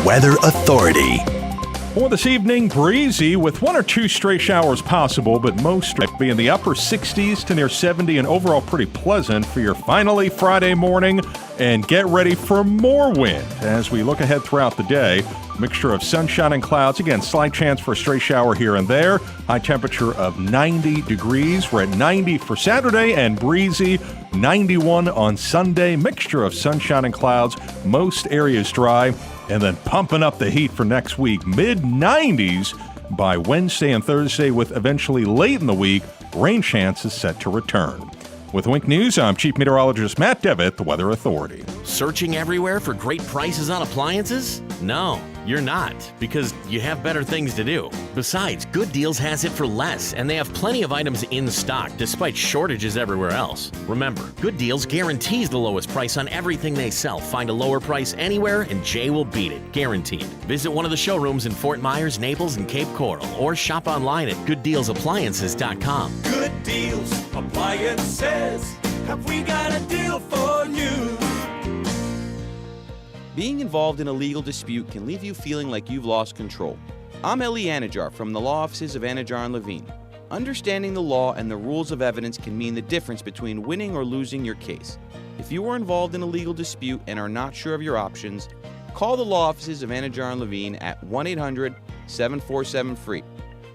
Weather Authority. For this evening, breezy with one or two stray showers possible, but most will be in the upper 60s to near 70 and overall pretty pleasant for your finally Friday morning. And get ready for more wind as we look ahead throughout the day. Mixture of sunshine and clouds. Again, slight chance for a stray shower here and there. High temperature of 90 degrees. We're at 90 for Saturday and breezy. 91 on Sunday. Mixture of sunshine and clouds. Most areas dry. And then pumping up the heat for next week. Mid-90s by Wednesday and Thursday, with eventually late in the week, rain chances set to return. With Wink News, I'm Chief Meteorologist Matt Devitt, the Weather Authority. Searching everywhere for great prices on appliances? No, you're not, because you have better things to do. Besides, Good Deals has it for less, and they have plenty of items in stock despite shortages everywhere else. Remember, Good Deals guarantees the lowest price on everything they sell. Find a lower price anywhere, and Jay will beat it, guaranteed. Visit one of the showrooms in Fort Myers, Naples, and Cape Coral, or shop online at gooddealsappliances.com. Good Deals Appliances. Have we got a deal for you? Being involved in a legal dispute can leave you feeling like you've lost control. I'm Eli Anajar from the law offices of Anajar and Livin. Understanding the law and the rules of evidence can mean the difference between winning or losing your case. If you are involved in a legal dispute and are not sure of your options, call the law offices of Anajar and Livin at 1-800-747-FREE.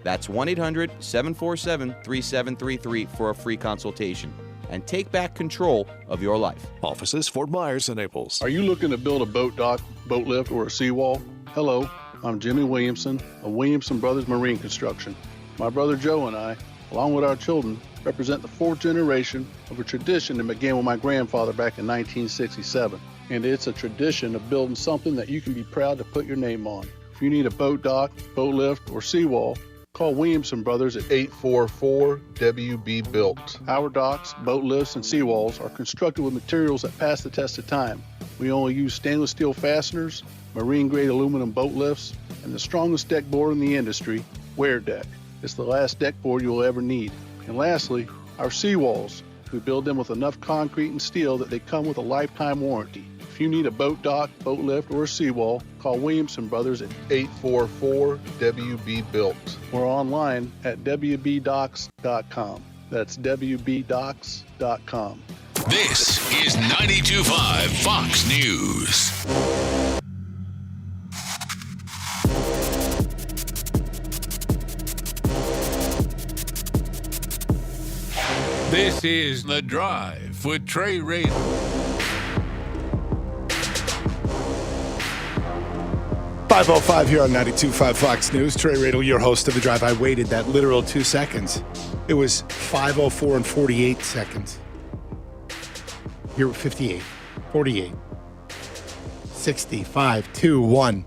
That's 1-800-747-3733 for a free consultation. And take back control of your life. Offices, Fort Myers and Naples. Are you looking to build a boat dock, boat lift, or a seawall? Hello, I'm Jimmy Williamson of Williamson Brothers Marine Construction. My brother Joe and I, along with our children, represent the fourth generation of a tradition that began with my grandfather back in 1967. And it's a tradition of building something that you can be proud to put your name on. If you need a boat dock, boat lift, or seawall, call Williamson Brothers at 844-WB-BUILT. Our docks, boat lifts, and seawalls are constructed with materials that pass the test of time. We only use stainless steel fasteners, marine-grade aluminum boat lifts, and the strongest deck board in the industry, Wear Deck. It's the last deck board you'll ever need. And lastly, our seawalls. We build them with enough concrete and steel that they come with a lifetime warranty. If you need a boat dock, boat lift, or a seawall, call Williamson Brothers at 844-WB-BUILT. We're online at WBDocks.com. That's WBDocks.com. This is 92.5 Fox News. This is The Drive with Trey Rader. 5:05 here on 92.5 Fox News. Trey Radel, your host of The Drive. I waited that literal 2 seconds. It was 5:04 and 48 seconds. You're 58, 48, 65, 2, 1.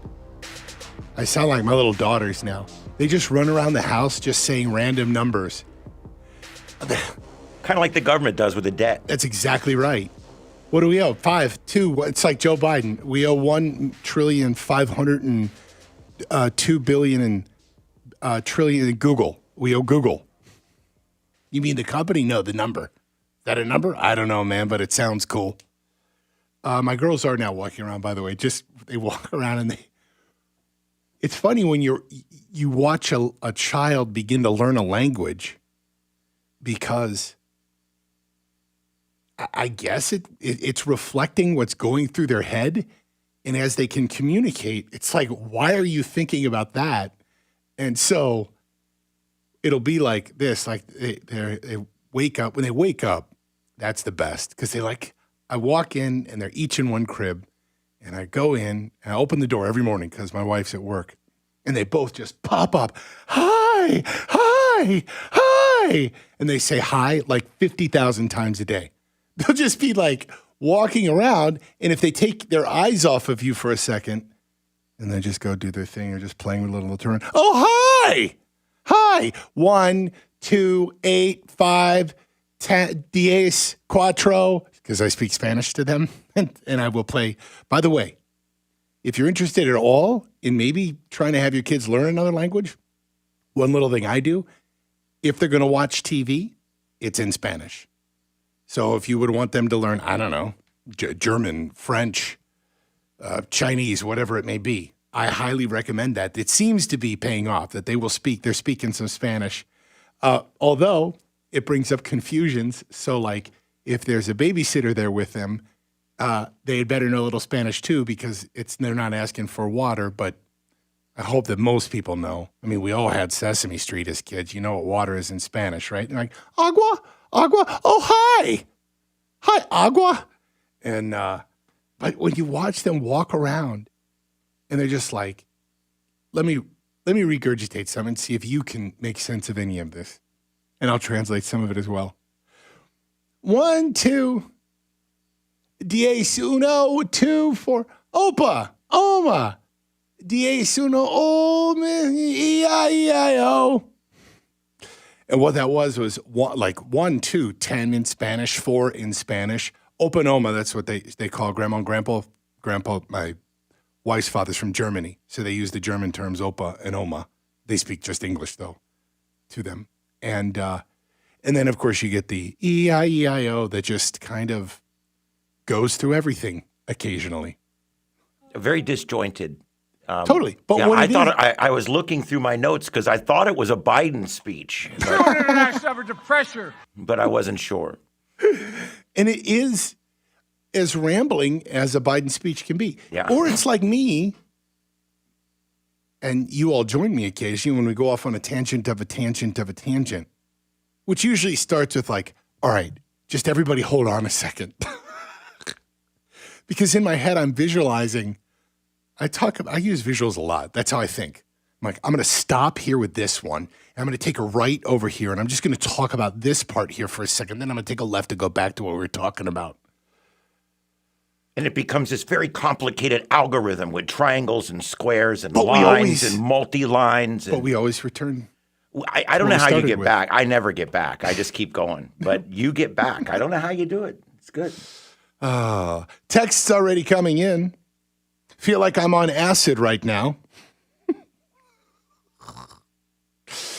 I sound like my little daughters now. They just run around the house just saying random numbers. Kind of like the government does with the debt. That's exactly right. What do we owe? 5, 2. It's like Joe Biden. We owe $1,502 billion and trillion in Google. We owe Google. You mean the company? No, the number. Is that a number? I don't know, man, but it sounds cool. My girls are now walking around, by the way. Just they walk around and it's funny when you watch a child begin to learn a language because I guess it's reflecting what's going through their head. And as they can communicate, it's like, why are you thinking about that? And so it'll be like this, like they wake up. When they wake up, that's the best. Because I walk in and they're each in one crib. And I go in and I open the door every morning because my wife's at work. And they both just pop up. Hi, hi, hi. And they say hi like 50,000 times a day. They'll just be like walking around, and if they take their eyes off of you for a second, and they just go do their thing or just playing with a little turn. Oh, hi! Hi! 1, 2, 8, 5, 10, diez, cuatro, because I speak Spanish to them, and I will play. By the way, if you're interested at all in maybe trying to have your kids learn another language, one little thing I do, if they're going to watch TV, it's in Spanish. So if you would want them to learn, I don't know, German, French, Chinese, whatever it may be, I highly recommend that. It seems to be paying off, that they will speak. They're speaking some Spanish. Although it brings up confusions. So like if there's a babysitter there with them, they had better know a little Spanish too, because they're not asking for water, but I hope that most people know. I mean, we all had Sesame Street as kids. You know what water is in Spanish, right? And like, agua, agua, oh, hi. Hi, agua. And, but when you watch them walk around and they're just like, let me regurgitate some and see if you can make sense of any of this. And I'll translate some of it as well. 1, 2, 10, 1, 2, 4, opa, oma. 10, 1, ome, E-I-E-I-O. And what that was like 1, 2, 10 in Spanish, 4 in Spanish. Opa oma, that's what they call grandma and grandpa. Grandpa, my wife's father's from Germany, so they use the German terms opa and oma. They speak just English, though, to them. And then, of course, you get the E-I-E-I-O that just kind of goes through everything occasionally. Very disjointed. Totally. But yeah, what I thought I was looking through my notes because I thought it was a Biden speech. I suffered the pressure. But I wasn't sure. And it is as rambling as a Biden speech can be. Yeah. Or it's like me, and you all join me occasionally when we go off on a tangent of a tangent of a tangent, which usually starts with like, all right, just everybody hold on a second. Because in my head, I'm visualizing. I use visuals a lot. That's how I think. I'm like, I'm going to stop here with this one. And I'm going to take a right over here. And I'm just going to talk about this part here for a second. Then I'm going to take a left to go back to what we were talking about. And it becomes this very complicated algorithm with triangles and squares and lines and multi-lines. But we always return. I don't know how you get back. I never get back. I just keep going. But you get back. I don't know how you do it. It's good. Texts already coming in. Feel like I'm on acid right now.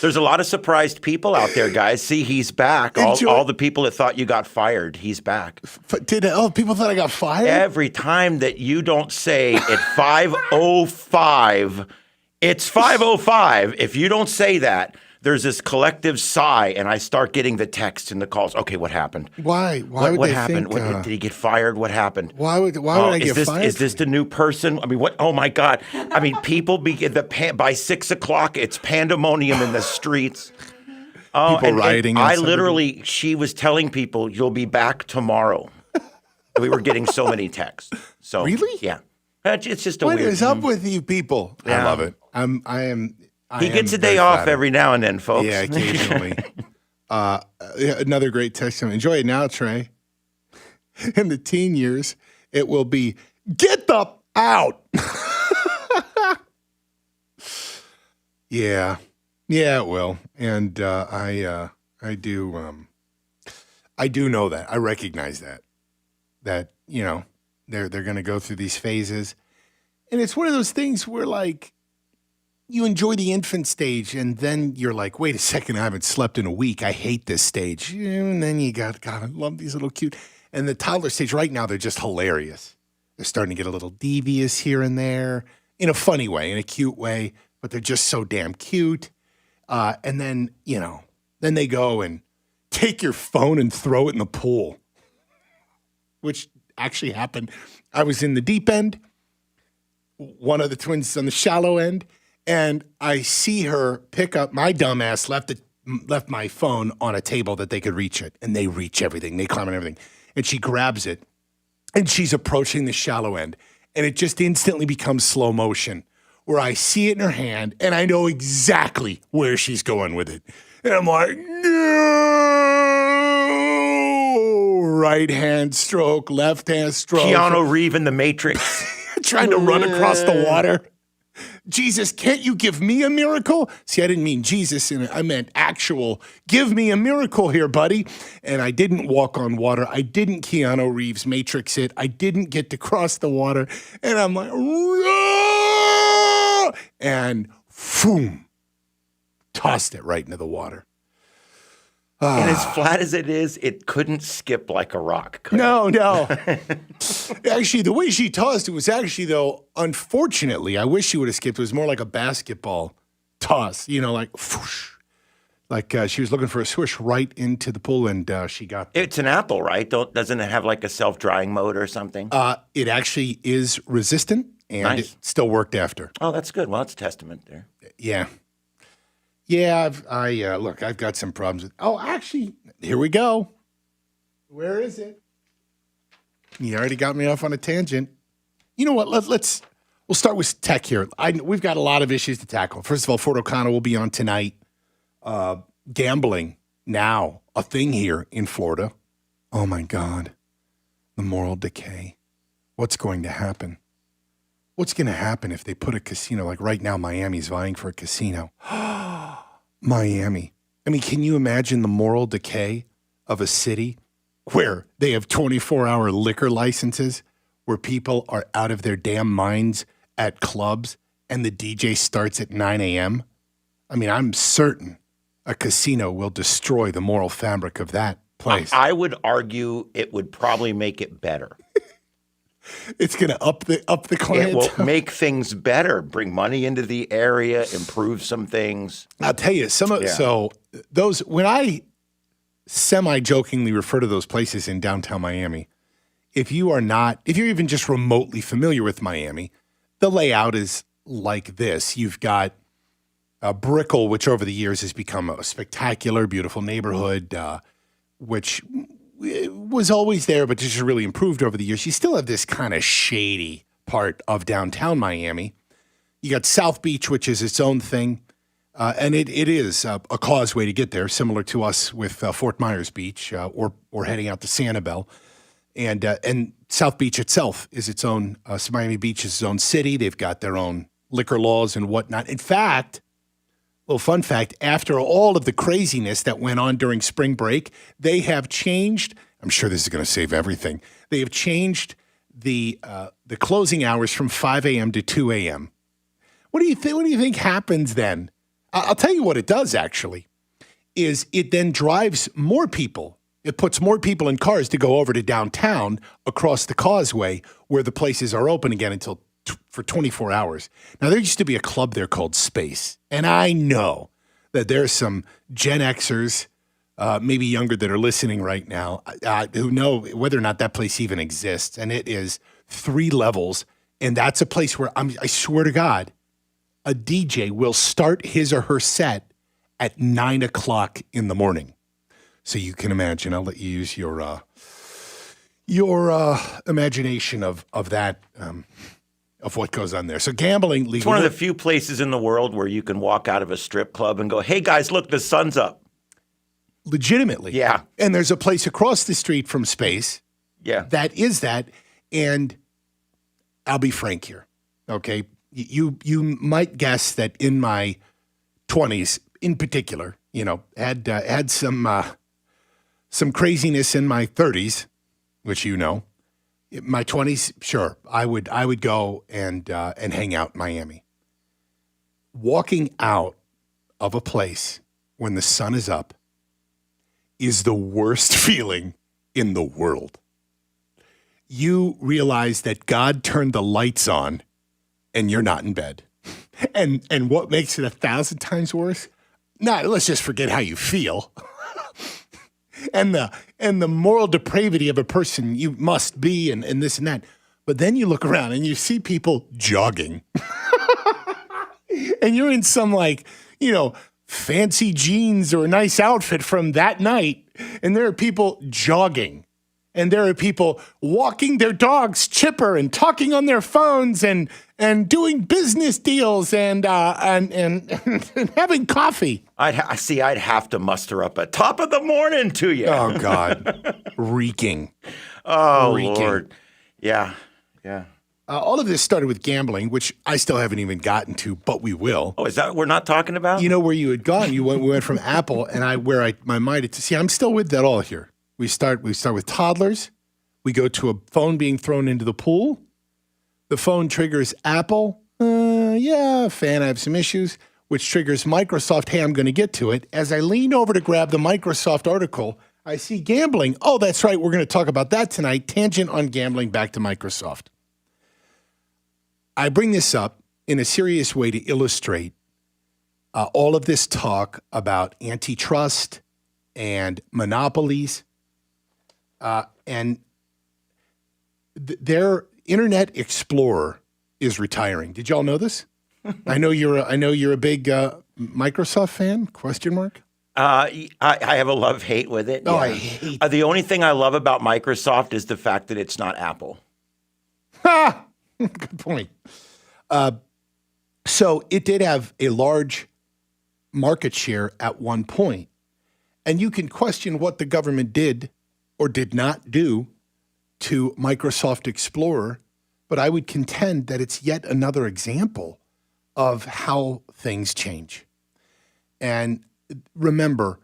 There's a lot of surprised people out there, guys. See, he's back. All the people that thought you got fired, he's back. People thought I got fired? Every time that you don't say at 5:05, it's 5:05. If you don't say that, there's this collective sigh, and I start getting the texts and the calls. Okay, what happened? Why would what they happened? think, Did he get fired? What happened? Why would I get fired? Is this the new person? I mean, what? Oh my God! I mean, people by 6 o'clock, it's pandemonium in the streets. Oh, people rioting. She was telling people, "You'll be back tomorrow." We were getting so many texts. So really, yeah, it's just a what weird. What is up with you people? Yeah. I love it. He gets a day off every now and then, folks. Yeah, occasionally. Another great text. Enjoy it now, Trey. In the teen years, it will be, get the out. Yeah, it will. And I do know that. I recognize that, you know, they're going to go through these phases. And it's one of those things where, like, you enjoy the infant stage, and then you're like, wait a second, I haven't slept in a week. I hate this stage. And then you God, I love these little cute. And the toddler stage right now, they're just hilarious. They're starting to get a little devious here and there in a funny way, in a cute way, but they're just so damn cute. And then, you know, then they go and take your phone and throw it in the pool, which actually happened. I was in the deep end. One of the twins on the shallow end. And I see her pick up, my dumbass left my phone on a table that they could reach it. And they reach everything. They climb on everything. And she grabs it. And she's approaching the shallow end. And it just instantly becomes slow motion where I see it in her hand. And I know exactly where she's going with it. And I'm like, no! Right hand stroke, left hand stroke. Keanu Reeves in The Matrix. Trying to run across the water. Jesus, can't you give me a miracle? See, I didn't mean Jesus, I meant actual, give me a miracle here, buddy. And I didn't walk on water. I didn't Keanu Reeves Matrix it. I didn't get to cross the water. And I'm like, Rah! And boom, tossed it right into the water. And as flat as it is, it couldn't skip like a rock. Could it? No. Actually, the way she tossed it was actually, though, unfortunately, I wish she would have skipped. It was more like a basketball toss, like whoosh. Like she was looking for a swish right into the pool, and she got. It's an apple, right? Doesn't it have like a self-drying mode or something? It actually is resistant, and it still worked after. Oh, that's good. Well, that's a testament there. Yeah. Yeah, I've got some problems with. Oh, actually, here we go. Where is it? You already got me off on a tangent. You know what? We'll start with tech here. We've got a lot of issues to tackle. First of all, Fort O'Connor will be on tonight. Gambling now a thing here in Florida. Oh my God, the moral decay. What's going to happen? What's going to happen if they put a casino like right now? Miami's vying for a casino. Miami. I mean, can you imagine the moral decay of a city where they have 24-hour liquor licenses, where people are out of their damn minds at clubs and the DJ starts at 9 a.m.? I mean, I'm certain a casino will destroy the moral fabric of that place. I would argue it would probably make it better. It's going to up the clientele. It will make things better, bring money into the area, improve some things. I'll tell you, so those, when I semi-jokingly refer to those places in downtown Miami, if you're even just remotely familiar with Miami, the layout is like this. You've got Brickell, which over the years has become a spectacular, beautiful neighborhood, which was always there, but just really improved over the years. You still have this kind of shady part of downtown Miami. You got South Beach, which is its own thing, and it is a causeway to get there, similar to us with Fort Myers Beach or heading out to Sanibel. And South Beach itself is its own, Miami Beach is its own city. They've got their own liquor laws and whatnot. In fact, little fun fact, after all of the craziness that went on during spring break, they have changed, I'm sure this is going to save everything, they have changed the closing hours from 5 a.m. to 2 a.m. What do you think happens then? I'll tell you what it does, actually, is it then drives more people. It puts more people in cars to go over to downtown across the causeway where the places are open again for 24 hours. Now, there used to be a club there called Space, and I know that there's some Gen Xers, maybe younger, that are listening right now who know whether or not that place even exists, and it is 3 levels, and that's a place where, I swear to God, a DJ will start his or her set at 9 o'clock in the morning. So you can imagine, I'll let you use your imagination of that, of what goes on there. So gambling legal. It's one of the few places in the world where you can walk out of a strip club and go, hey, guys, look, the sun's up. Legitimately. Yeah. And there's a place across the street from Space. Yeah. That is that. And I'll be frank here, okay? You might guess that in my 20s, in particular, had some craziness in my 30s, which my 20s, sure, I would go and hang out in Miami. Walking out of a place when the sun is up is the worst feeling in the world. You realize that God turned the lights on and you're not in bed. And what makes it 1,000 times worse? Let's just forget how you feel. And the moral depravity of a person you must be and this and that. But then you look around and you see people jogging. And you're in some fancy jeans or a nice outfit from that night. And there are people jogging. And there are people walking their dogs chipper and talking on their phones and doing business deals and having coffee. I'd have to muster up a top of the morning to you. Oh, God. Reeking. Reeking. Lord. Yeah. All of this started with gambling, which I still haven't even gotten to, but we will. Oh, is that what we're not talking about? You know where you had gone. We went from Apple, and my mind had to see. I'm still with that all here. We start with toddlers. We go to a phone being thrown into the pool. The phone triggers Apple. Fan, I have some issues. which triggers Microsoft. Hey, I'm going to get to it. As I lean over to grab the Microsoft article, I see gambling. Oh, that's right. We're going to talk about that tonight. Tangent on gambling, back to Microsoft. I bring this up in a serious way to illustrate all of this talk about antitrust and monopolies. And their Internet Explorer is retiring. Did y'all know this? I know you're a big Microsoft fan? Question mark. I have a love-hate with it. Oh, yeah. I hate the only thing I love about Microsoft is the fact that it's not Apple. Ha! Good point. So it did have a large market share at one point, and you can question what the government did or did not do to Microsoft Explorer, but I would contend that it's yet another example of how things change. And remember,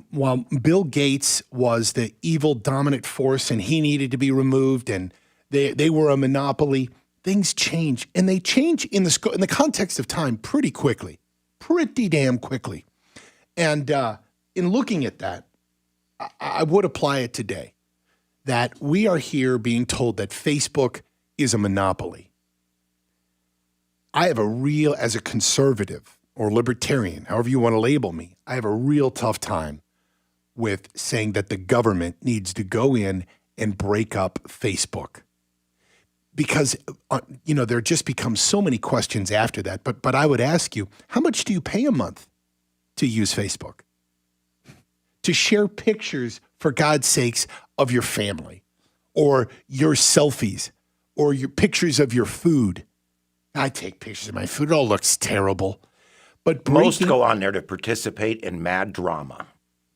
while Bill Gates was the evil dominant force and he needed to be removed and they were a monopoly, things change. And they change in the context of time pretty quickly, pretty damn quickly. And in looking at that, I would apply it today, that we are here being told that Facebook is a monopoly. I have as a conservative or libertarian, however you want to label me, I have a real tough time with saying that the government needs to go in and break up Facebook. Because, there just becomes so many questions after that. But I would ask you, how much do you pay a month to use Facebook? To share pictures, for God's sakes, of your family or your selfies or your pictures of your food. I take pictures of my food. It all looks terrible. But Most go on there to participate in mad drama.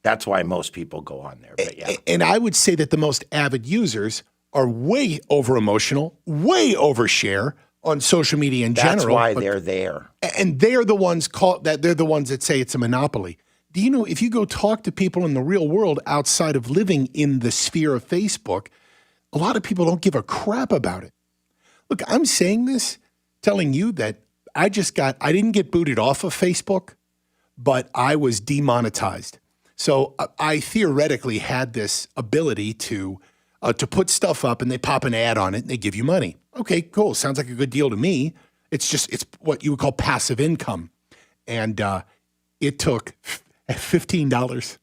That's why most people go on there. But yeah. And I would say that the most avid users are way over emotional, way overshare on social media in general. That's why they're there. And they're the ones they're the ones that say it's a monopoly. Do you know, if you go talk to people in the real world outside of living in the sphere of Facebook, a lot of people don't give a crap about it. Look, I'm saying this, telling you that I didn't get booted off of Facebook, but I was demonetized. So I theoretically had this ability to put stuff up and they pop an ad on it and they give you money. Okay, cool. Sounds like a good deal to me. It's what you would call passive income. And it took $15.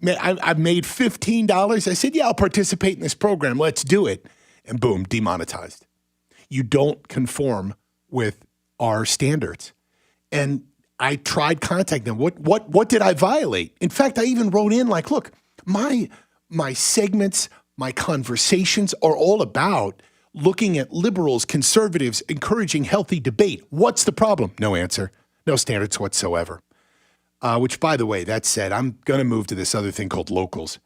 Man, I made $15. I said, yeah, I'll participate in this program. Let's do it. And boom, demonetized. You don't conform with our standards. And I tried contacting them. What did I violate? In fact, I even wrote in like, look, my segments, my conversations are all about looking at liberals, conservatives, encouraging healthy debate. What's the problem? No answer. No standards whatsoever. Which, by the way, that said, I'm going to move to this other thing called Locals.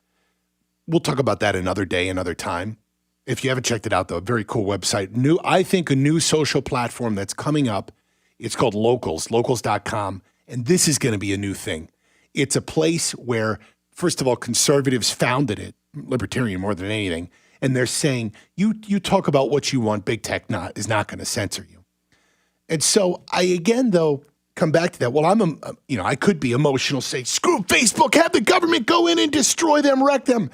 We'll talk about that another day, another time. If you haven't checked it out, though, a very cool website. I think a new social platform that's coming up. It's called Locals, locals.com. And this is going to be a new thing. It's a place where, first of all, conservatives founded it, libertarian more than anything. And they're saying, you talk about what you want, big tech is not going to censor you. And so I, again, though, come back to that. Well, I could be emotional, say, screw Facebook, have the government go in and destroy them, wreck them.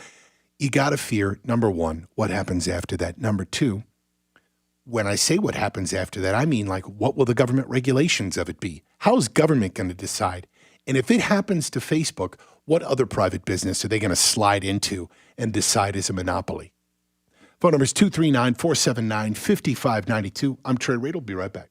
You got to fear, number one, what happens after that. Number two, when I say what happens after that, I mean, like, what will the government regulations of it be? How is government going to decide? And if it happens to Facebook, what other private business are they going to slide into and decide is a monopoly? Phone number is 239-479-5592. I'm Trey Rade. We'll be right back.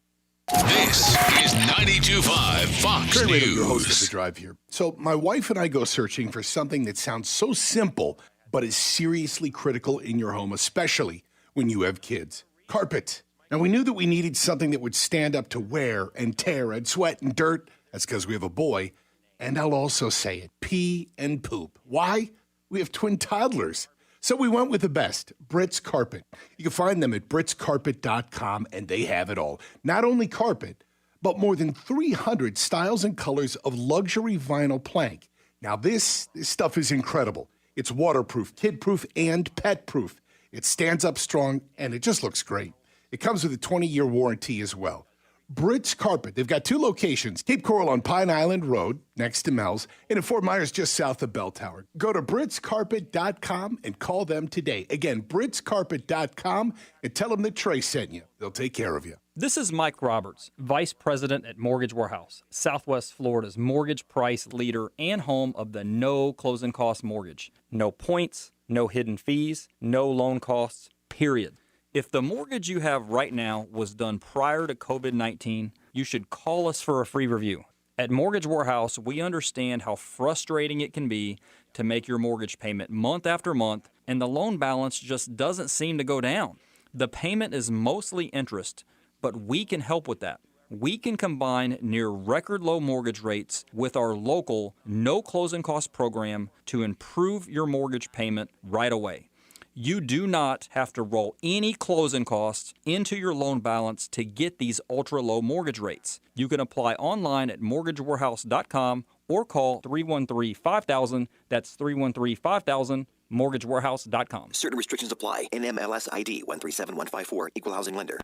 This is 92.5 Fox Trey Rade, News. your host of The Drive here. So my wife and I go searching for something that sounds so simple, but is seriously critical in your home, especially when you have kids. Carpet. Now, we knew that we needed something that would stand up to wear and tear and sweat and dirt. That's because we have a boy. And I'll also say it, pee and poop. Why? We have twin toddlers. So we went with the best, Brits Carpet. You can find them at britscarpet.com, and they have it all. Not only carpet, but more than 300 styles and colors of luxury vinyl plank. Now, this stuff is incredible. It's waterproof, kid-proof, and pet-proof. It stands up strong, and it just looks great. It comes with a 20-year warranty as well. Brits Carpet. They've got 2 locations, Cape Coral on Pine Island Road, next to Mel's, and in Fort Myers, just south of Bell Tower. Go to britscarpet.com and call them today. Again, britscarpet.com, and tell them that Trey sent you. They'll take care of you. This is Mike Roberts, Vice President at Mortgage Warehouse, Southwest Florida's mortgage price leader and home of the no closing cost mortgage. No points, no hidden fees, no loan costs, period. If the mortgage you have right now was done prior to COVID-19, you should call us for a free review. At Mortgage Warehouse, we understand how frustrating it can be to make your mortgage payment month after month, and the loan balance just doesn't seem to go down. The payment is mostly interest, but we can help with that. We can combine near record low mortgage rates with our local no closing cost program to improve your mortgage payment right away. You do not have to roll any closing costs into your loan balance to get these ultra-low mortgage rates. You can apply online at mortgagewarehouse.com or call 313-5000. That's 313-5000, mortgagewarehouse.com. Certain restrictions apply. NMLS ID 137154, Equal Housing Lender.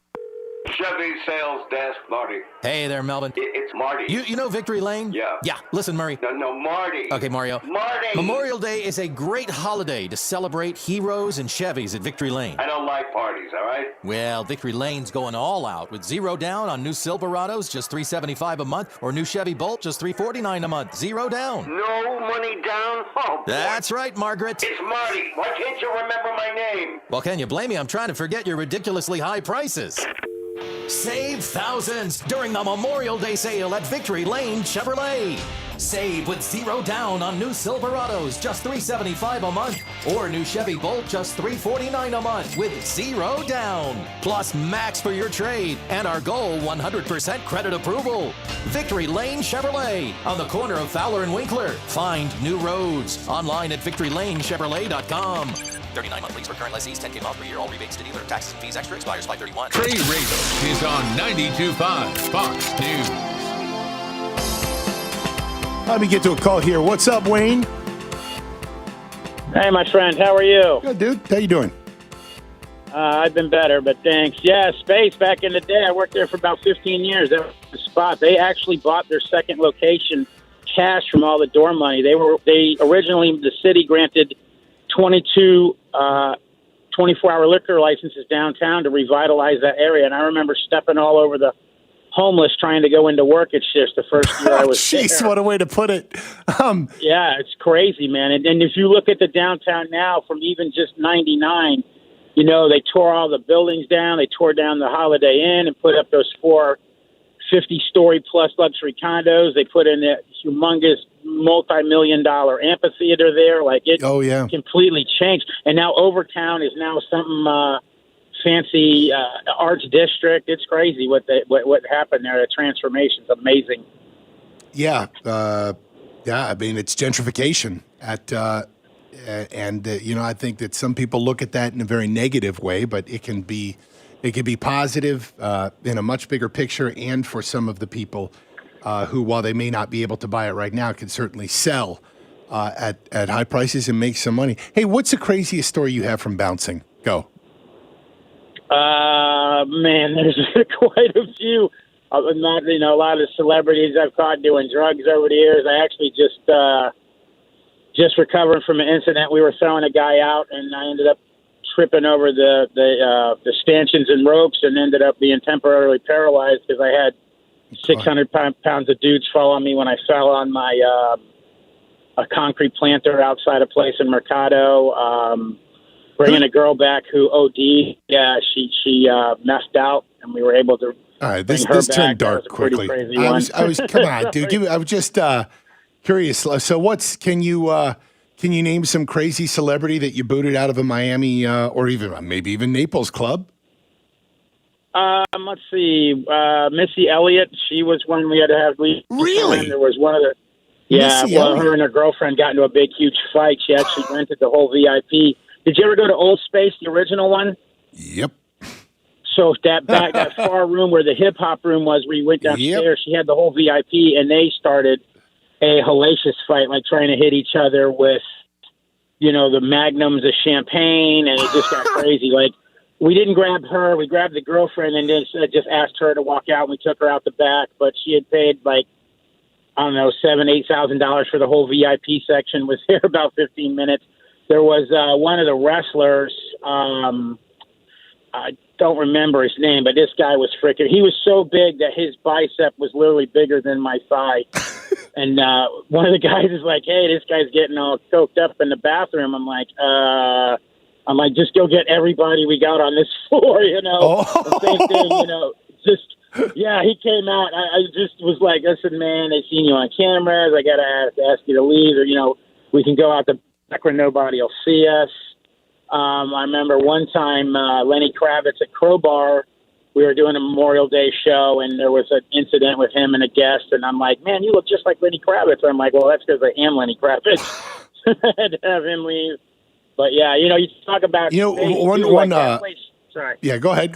Chevy Sales Desk, Marty. Hey there, Melvin. It's Marty. You know Victory Lane? Yeah. Yeah. Listen, Murray. No, Marty. Okay, Mario. Marty! Memorial Day is a great holiday to celebrate heroes and Chevys at Victory Lane. I don't like parties, all right? Well, Victory Lane's going all out with 0 down on new Silverados, just $375 a month, or new Chevy Bolt, just $349 a month. 0 down. No money down? Oh, boy. That's right, Margaret. It's Marty. Why can't you remember my name? Well, can you blame me? I'm trying to forget your ridiculously high prices. Save thousands during the Memorial Day sale at Victory Lane Chevrolet. Save with 0 down on new Silverados, just $375 a month, or new Chevy Bolt, just $349 a month with 0 down. Plus max for your trade and our goal 100% credit approval. Victory Lane Chevrolet on the corner of Fowler and Winkler. Find new roads online at victorylanechevrolet.com. 39-month lease for current lessees, 10K miles per year, all rebates to dealer. Taxes and fees extra, expires 5/31. Trey Radio is on 92.5 Fox News. Let me get to a call here. What's up, Wayne? Hey, my friend. How are you? Good, dude. How you doing? I've been better, but thanks. Yeah, Space, back in the day, I worked there for about 15 years. That was the spot. They actually bought their second location cash from all the dorm money. They originally, the city granted 22 24-hour liquor licenses downtown to revitalize that area. And I remember stepping all over the homeless trying to go into work at shifts the first year I was Jeez, there. what a way to put it. Yeah, it's crazy, man. And if you look at the downtown now from even just 99, you know, they tore all the buildings down. They tore down the Holiday Inn and put up those 4 50-story plus luxury condos. They put in a humongous multi-million-dollar amphitheater there. Like it completely changed. And now Overtown is now something fancy arts district. It's crazy what happened there. The transformation's amazing. Yeah. I mean, it's gentrification and I think that some people look at that in a very negative way, but it can be positive in a much bigger picture, and for some of the people who, while they may not be able to buy it right now, can certainly sell at high prices and make some money. Hey, what's the craziest story you have from bouncing? Go. Man, there's quite a few. A lot of celebrities I've caught doing drugs over the years. I actually just recovering from an incident. We were throwing a guy out, and I ended up tripping over the stanchions and ropes and ended up being temporarily paralyzed because I had 600 pounds of dudes fall on me when I fell on my a concrete planter outside a place in Mercado. Bringing a girl back who OD'd. Yeah, she messed out, and we were able to. All right, this turned dark quickly. I was come on, dude. I was just curious. So, can you name some crazy celebrity that you booted out of a Miami or maybe even Naples club? Let's see. Missy Elliott. She was one we had to have. Really? There was one of the. Yeah, Missy well, Elliott. her and her girlfriend got into a big, huge fight. She actually rented the whole VIP. Did you ever go to Old Space, the original one? Yep. So that far room where the hip hop room was, where you went downstairs, she had the whole VIP, and they started a hellacious fight, like trying to hit each other with, the magnums of champagne, and it just got crazy. Like we didn't grab her. We grabbed the girlfriend and then just asked her to walk out. We took her out the back, but she had paid like, I don't know, $7,000-8,000 for the whole VIP section. Was there about 15 minutes. There was one of the wrestlers. I don't remember his name, but this guy was freaking. He was so big that his bicep was literally bigger than my thigh. And one of the guys is like, "Hey, this guy's getting all coked up in the bathroom." I'm like, just go get everybody we got on this floor, you know. Oh. The same thing, you know. Yeah, he came out. I just was like, "Listen, man, they've seen you on cameras. I got to ask you to leave, or you know, we can go out the back where nobody will see us." I remember one time Lenny Kravitz at Crowbar, we were doing a Memorial Day show, and there was an incident with him and a guest, and I'm like, "Man, you look just like Lenny Kravitz." I'm like, "Well, that's because I am Lenny Kravitz." I had to have him leave. But, yeah, you know, you talk about... that place, sorry. Yeah, go ahead.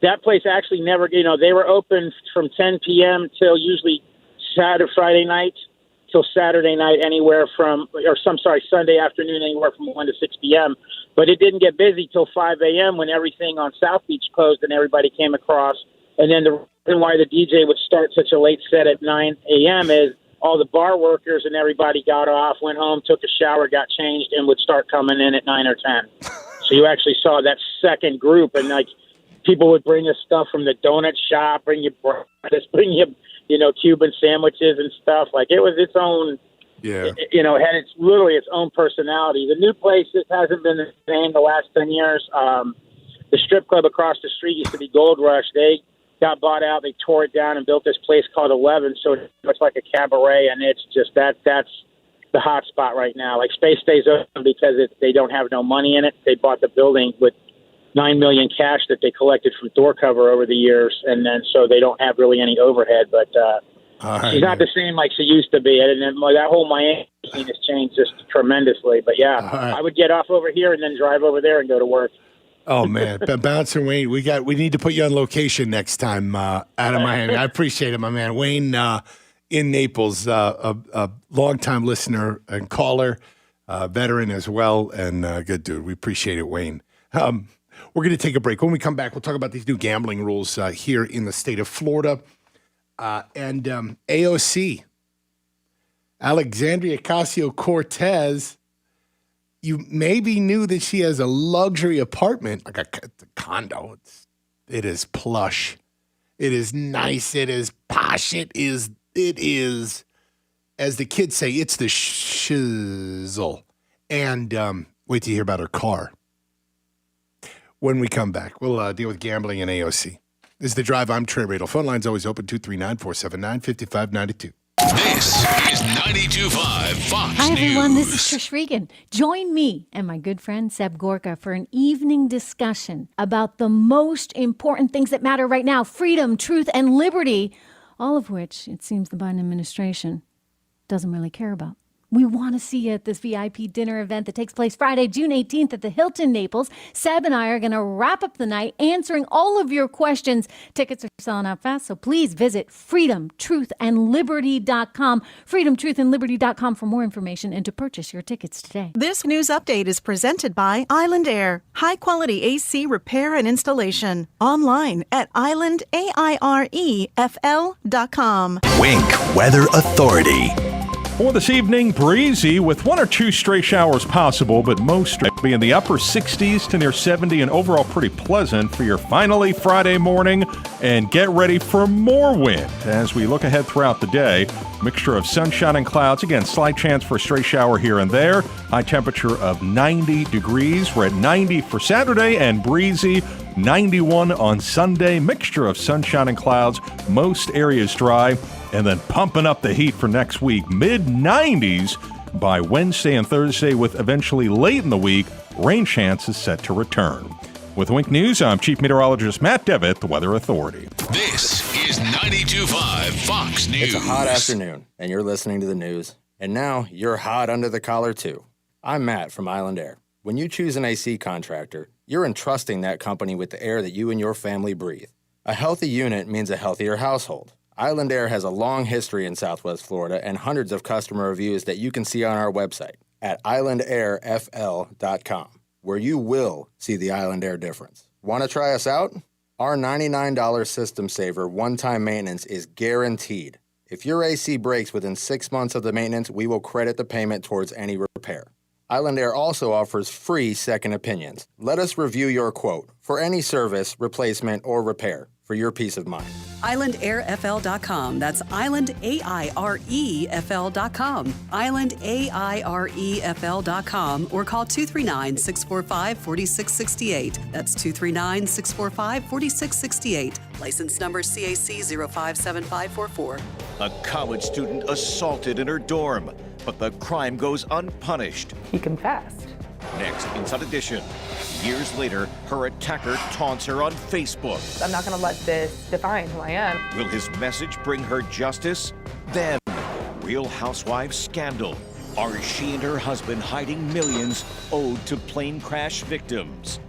That place actually never, you know, they were open from 10 p.m. till usually Friday night, till Saturday night, Sunday afternoon, anywhere from 1 to 6 p.m. But it didn't get busy till 5 a.m. when everything on South Beach closed and everybody came across. And then the reason why the DJ would start such a late set at 9 a.m. is all the bar workers and everybody got off, went home, took a shower, got changed, and would start coming in at 9 or 10. So you actually saw that second group, and like people would bring us stuff from the donut shop, bring you breakfast, bring you, you know, Cuban sandwiches and stuff. Like it was its own, you know, it had literally its own personality. The new place, it hasn't been the same the last 10 years. The strip club across the street used to be Gold Rush. They got bought out. They tore it down and built this place called 11. So it's like a cabaret, and it's just that's the hot spot right now. Like Space stays open because they don't have no money in it. They bought the building with $9 million cash that they collected from door cover over the years, and then so they don't have really any overhead. But she's not the same like she used to be, and then that whole Miami scene has changed just tremendously. But yeah, I would get off over here and then drive over there and go to work. Oh man, Bouncer Wayne, we need to put you on location next time out of Miami. I appreciate it, my man. Wayne in Naples, a longtime listener and caller, veteran as well, and good dude. We appreciate it, Wayne. We're going to take a break. When we come back, we'll talk about these new gambling rules here in the state of Florida. And AOC, Alexandria Ocasio-Cortez, you maybe knew that she has a luxury apartment, like a condo. It is plush. It is nice. It is posh. It is, as the kids say, it's the shizzle. And wait till you hear about her car. When we come back, we'll deal with gambling and AOC. This is The Drive. I'm Trey Radel. Phone line's always open, 239-479-5592. This is 92.5 Fox Hi, everyone. News. This is Trish Regan. Join me and my good friend Seb Gorka for an evening discussion about the most important things that matter right now: freedom, truth, and liberty, all of which it seems the Biden administration doesn't really care about. We want to see you at this VIP dinner event that takes place Friday, June 18th at the Hilton Naples. Seb and I are going to wrap up the night answering all of your questions. Tickets are selling out fast, so please visit freedomtruthandliberty.com. freedomtruthandliberty.com for more information and to purchase your tickets today. This news update is presented by Island Air. High-quality AC repair and installation. Online at islandairefl.com. Wink Weather Authority. For this evening, breezy with 1 or 2 stray showers possible, but most will be in the upper 60s to near 70 and overall pretty pleasant for your finally Friday morning. And get ready for more wind as we look ahead throughout the day. Mixture of sunshine and clouds. Again, slight chance for a stray shower here and there. High temperature of 90 degrees. We're at 90 for Saturday and breezy. 91 on Sunday. Mixture of sunshine and clouds. Most areas dry. And then pumping up the heat for next week. Mid-90s by Wednesday and Thursday, with eventually late in the week, rain chances set to return. With Wink News, I'm Chief Meteorologist Matt Devitt, the Weather Authority. This is 92.5 Fox News. It's a hot afternoon, and you're listening to the news. And now, you're hot under the collar, too. I'm Matt from Island Air. When you choose an AC contractor, you're entrusting that company with the air that you and your family breathe. A healthy unit means a healthier household. Island Air has a long history in Southwest Florida and hundreds of customer reviews that you can see on our website at islandairfl.com. where you will see the Island Air difference. Want to try us out? Our $99 system saver one-time maintenance is guaranteed. If your AC breaks within 6 months of the maintenance, we will credit the payment towards any repair. Island Air also offers free second opinions. Let us review your quote for any service, replacement, or repair for your peace of mind. IslandAirFL.com. That's IslandAirefL.com. IslandAirefL.com or call 239-645-4668. That's 239-645-4668. License number CAC 057544. A college student assaulted in her dorm, but the crime goes unpunished. He confessed. Next, Inside Edition. Years later, her attacker taunts her on Facebook. I'm not going to let this define who I am. Will his message bring her justice? Then, Real Housewives scandal. Are she and her husband hiding millions owed to plane crash victims?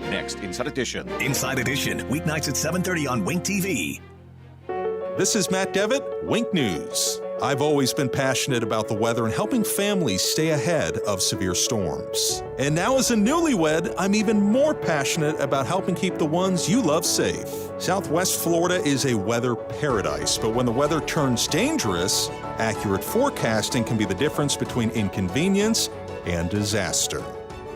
Next, Inside Edition. Inside Edition, weeknights at 7:30 on Wink TV. This is Matt Devitt, Wink News. I've always been passionate about the weather and helping families stay ahead of severe storms. And now as a newlywed, I'm even more passionate about helping keep the ones you love safe. Southwest Florida is a weather paradise, but when the weather turns dangerous, accurate forecasting can be the difference between inconvenience and disaster.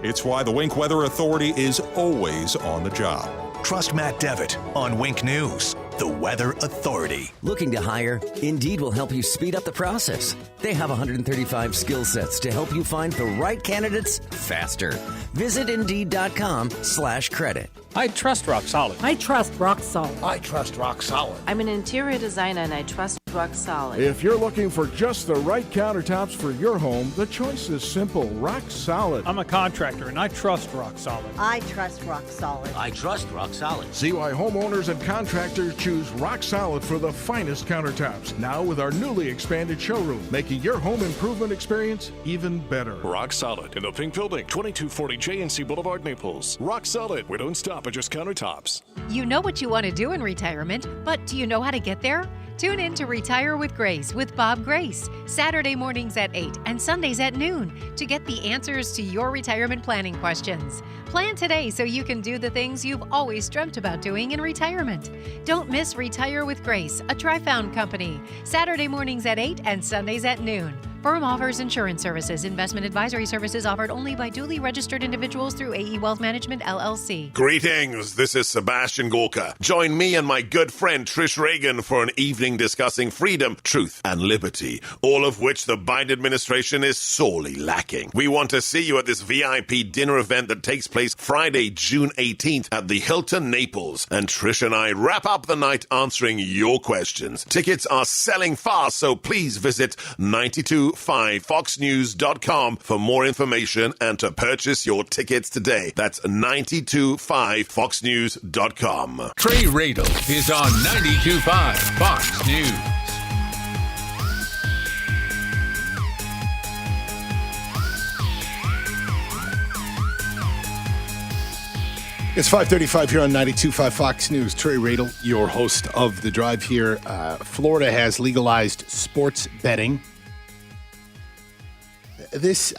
It's why the Wink Weather Authority is always on the job. Trust Matt Devitt on Wink News, the Weather Authority. Looking to hire? Indeed will help you speed up the process. They have 135 skill sets to help you find the right candidates faster. Visit Indeed.com/credit. I trust Rock Solid. I trust Rock Solid. I trust Rock Solid. I'm an interior designer and I trust Rock Solid. If you're looking for just the right countertops for your home, the choice is simple. Rock Solid. I'm a contractor and I trust Rock Solid. I trust Rock Solid. I trust Rock Solid. See why homeowners and contractors choose Rock Solid for the finest countertops. Now with our newly expanded showroom, making your home improvement experience even better. Rock Solid in the Pink Building, 2240 JNC Boulevard, Naples. Rock Solid. We don't stop at just countertops. You know what you want to do in retirement, but do you know how to get there? Tune in to Retire with Grace with Bob Grace, Saturday mornings at 8 and Sundays at noon to get the answers to your retirement planning questions. Plan today so you can do the things you've always dreamt about doing in retirement. Don't miss Retire with Grace, a Trifound company, Saturday mornings at 8 and Sundays at noon. Firm offers insurance services. Investment advisory services offered only by duly registered individuals through AE Wealth Management, LLC. Greetings, this is Sebastian Gorka. Join me and my good friend Trish Reagan for an evening discussing freedom, truth, and liberty, all of which the Biden administration is sorely lacking. We want to see you at this VIP dinner event that takes place Friday, June 18th at the Hilton Naples. And Trish and I wrap up the night answering your questions. Tickets are selling fast, so please visit 925foxnews.com for more information and to purchase your tickets today. That's 925foxnews.com. Trey Radel is on 92.5 Fox News. It's 5:35 here on 92.5 Fox News. Trey Radel, your host of The Drive here. Florida has legalized sports betting.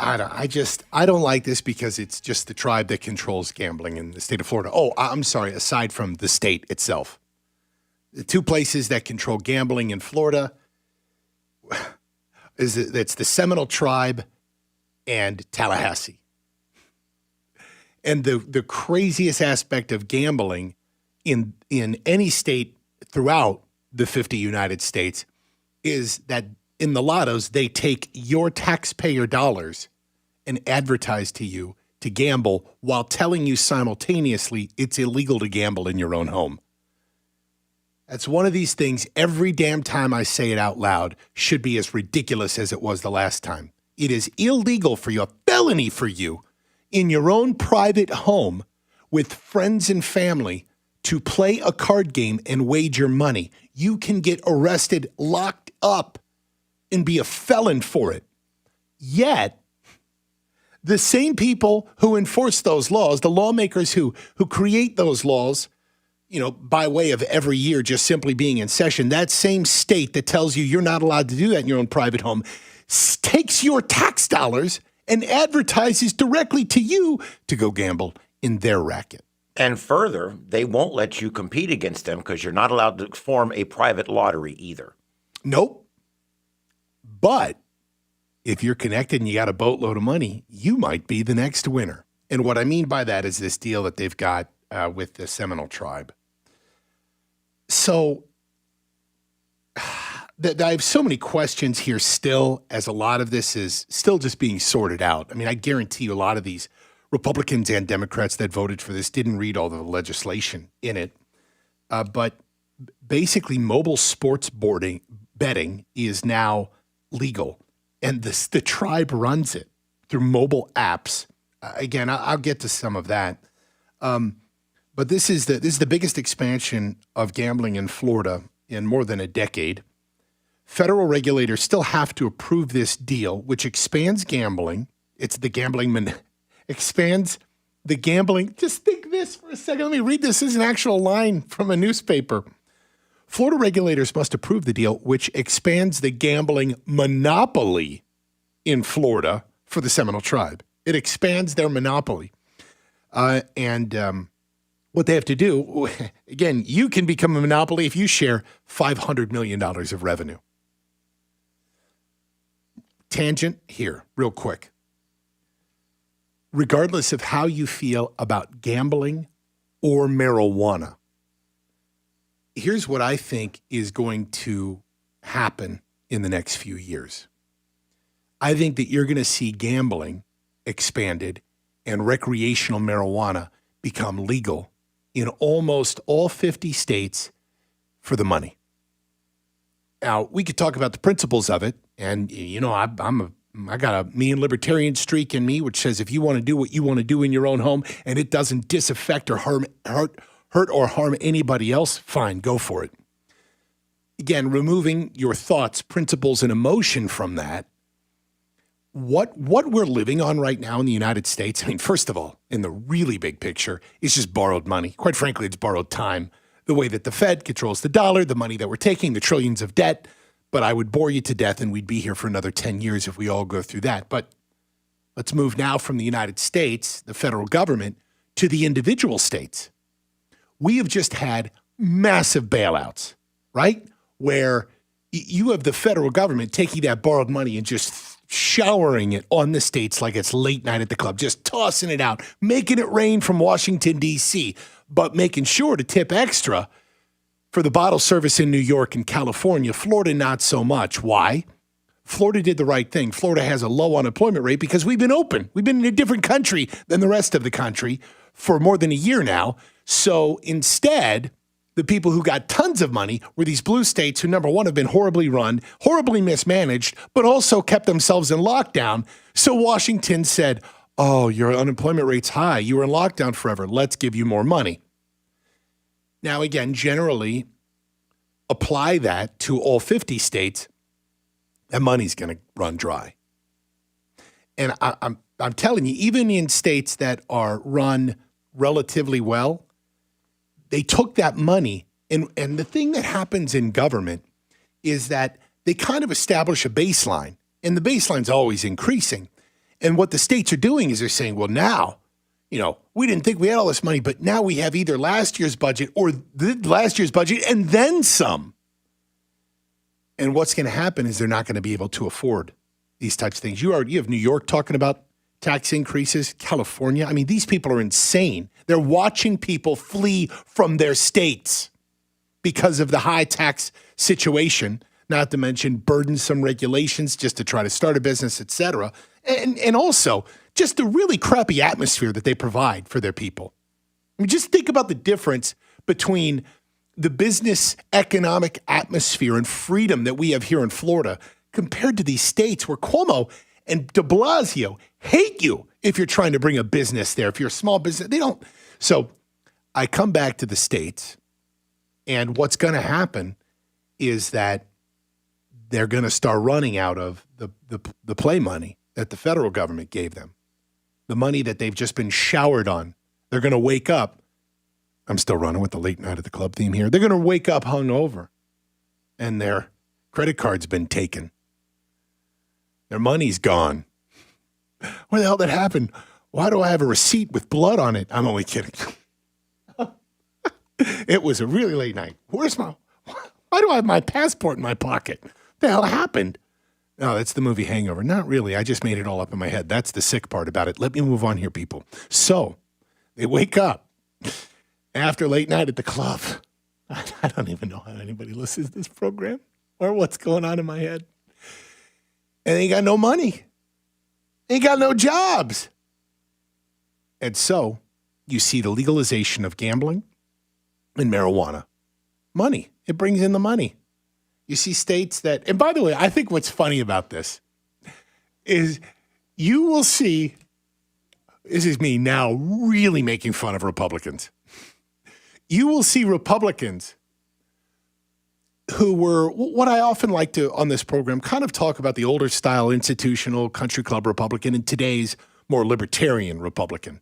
I don't like this because it's just the tribe that controls gambling in the state of Florida. Oh, I'm sorry, aside from the state itself. The two places that control gambling in Florida it's the Seminole tribe and Tallahassee. And the craziest aspect of gambling in any state throughout the 50 United States is that in the lottos, they take your taxpayer dollars and advertise to you to gamble while telling you simultaneously it's illegal to gamble in your own home. That's one of these things, every damn time I say it out loud, should be as ridiculous as it was the last time. It is illegal for you, a felony for you, in your own private home with friends and family to play a card game and wager money. You can get arrested, locked up, and be a felon for it. Yet, the same people who enforce those laws, the lawmakers who create those laws, by way of every year just simply being in session, that same state that tells you you're not allowed to do that in your own private home takes your tax dollars and advertises directly to you to go gamble in their racket. And further, they won't let you compete against them because you're not allowed to form a private lottery either. Nope. But if you're connected and you got a boatload of money, you might be the next winner. And what I mean by that is this deal that they've got with the Seminole tribe. So I have so many questions here still, as a lot of this is still just being sorted out. I mean, I guarantee you a lot of these Republicans and Democrats that voted for this didn't read all the legislation in it. But basically, mobile sports betting is now legal, and the tribe runs it through mobile apps. Again, I'll get to some of that. But this is the biggest expansion of gambling in Florida in more than a decade. Federal regulators still have to approve this deal, which expands gambling. It's the gambling expands the gambling. Just think this for a second. Let me read this. This is an actual line from a newspaper. Florida regulators must approve the deal, which expands the gambling monopoly in Florida for the Seminole tribe. It expands their monopoly. And what they have to do, again, you can become a monopoly if you share $500 million of revenue. Tangent here, real quick. Regardless of how you feel about gambling or marijuana, here's what I think is going to happen in the next few years. I think that you're going to see gambling expanded and recreational marijuana become legal in almost all 50 states for the money. Now, we could talk about the principles of it, and you know, I got a mean libertarian streak in me, which says if you want to do what you want to do in your own home and it doesn't disaffect or hurt or harm anybody else, fine, go for it. Again, removing your thoughts, principles, and emotion from that, what we're living on right now in the United States, I mean, first of all, in the really big picture, is just borrowed money. Quite frankly, it's borrowed time. The way that the Fed controls the dollar, the money that we're taking, the trillions of debt. But I would bore you to death, and we'd be here for another 10 years if we all go through that. But let's move now from the United States, the federal government, to the individual states. We have just had massive bailouts, right? Where you have the federal government taking that borrowed money and just showering it on the states like it's late night at the club, just tossing it out, making it rain from Washington, D.C., but making sure to tip extra for the bottle service in New York and California. Florida, not so much. Why? Florida did the right thing. Florida has a low unemployment rate because we've been open. We've been in a different country than the rest of the country for more than a year now. So instead, the people who got tons of money were these blue states who, number one, have been horribly run, horribly mismanaged, but also kept themselves in lockdown. So Washington said, oh, your unemployment rate's high. You were in lockdown forever. Let's give you more money. Now, again, generally apply that to all 50 states, that money's going to run dry. And I'm telling you, even in states that are run relatively well, they took that money, and the thing that happens in government is that they kind of establish a baseline, and the baseline's always increasing. And what the states are doing is they're saying, well, now, you know, we didn't think we had all this money, but now we have either last year's budget or last year's budget and then some. And what's going to happen is they're not going to be able to afford these types of things. You have New York talking about tax increases, California. I mean, these people are insane. They're watching people flee from their states because of the high tax situation, not to mention burdensome regulations just to try to start a business, et cetera. And also just the really crappy atmosphere that they provide for their people. I mean, just think about the difference between the business economic atmosphere and freedom that we have here in Florida compared to these states where Cuomo and de Blasio hate you if you're trying to bring a business there. If you're a small business, they don't. So I come back to the states, and what's going to happen is that they're going to start running out of the play money that the federal government gave them, the money that they've just been showered on. They're going to wake up. I'm still running with the late night at the club theme here. They're going to wake up hungover, and their credit card's been taken. Their money's gone. Where the hell did that happen? Why do I have a receipt with blood on it? I'm only kidding. It was a really late night. Why do I have my passport in my pocket? What the hell happened? No, that's the movie Hangover. Not really. I just made it all up in my head. That's the sick part about it. Let me move on here, people. So they wake up after late night at the club. I don't even know how anybody listens to this program or what's going on in my head. And they got no money. They got no jobs. And so you see the legalization of gambling and marijuana. Money. It brings in the money. You see states that, and by the way, I think what's funny about this is you will see, this is me now really making fun of Republicans. You will see Republicans who were, what I often like to, on this program, kind of talk about the older style institutional country club Republican and today's more libertarian Republican.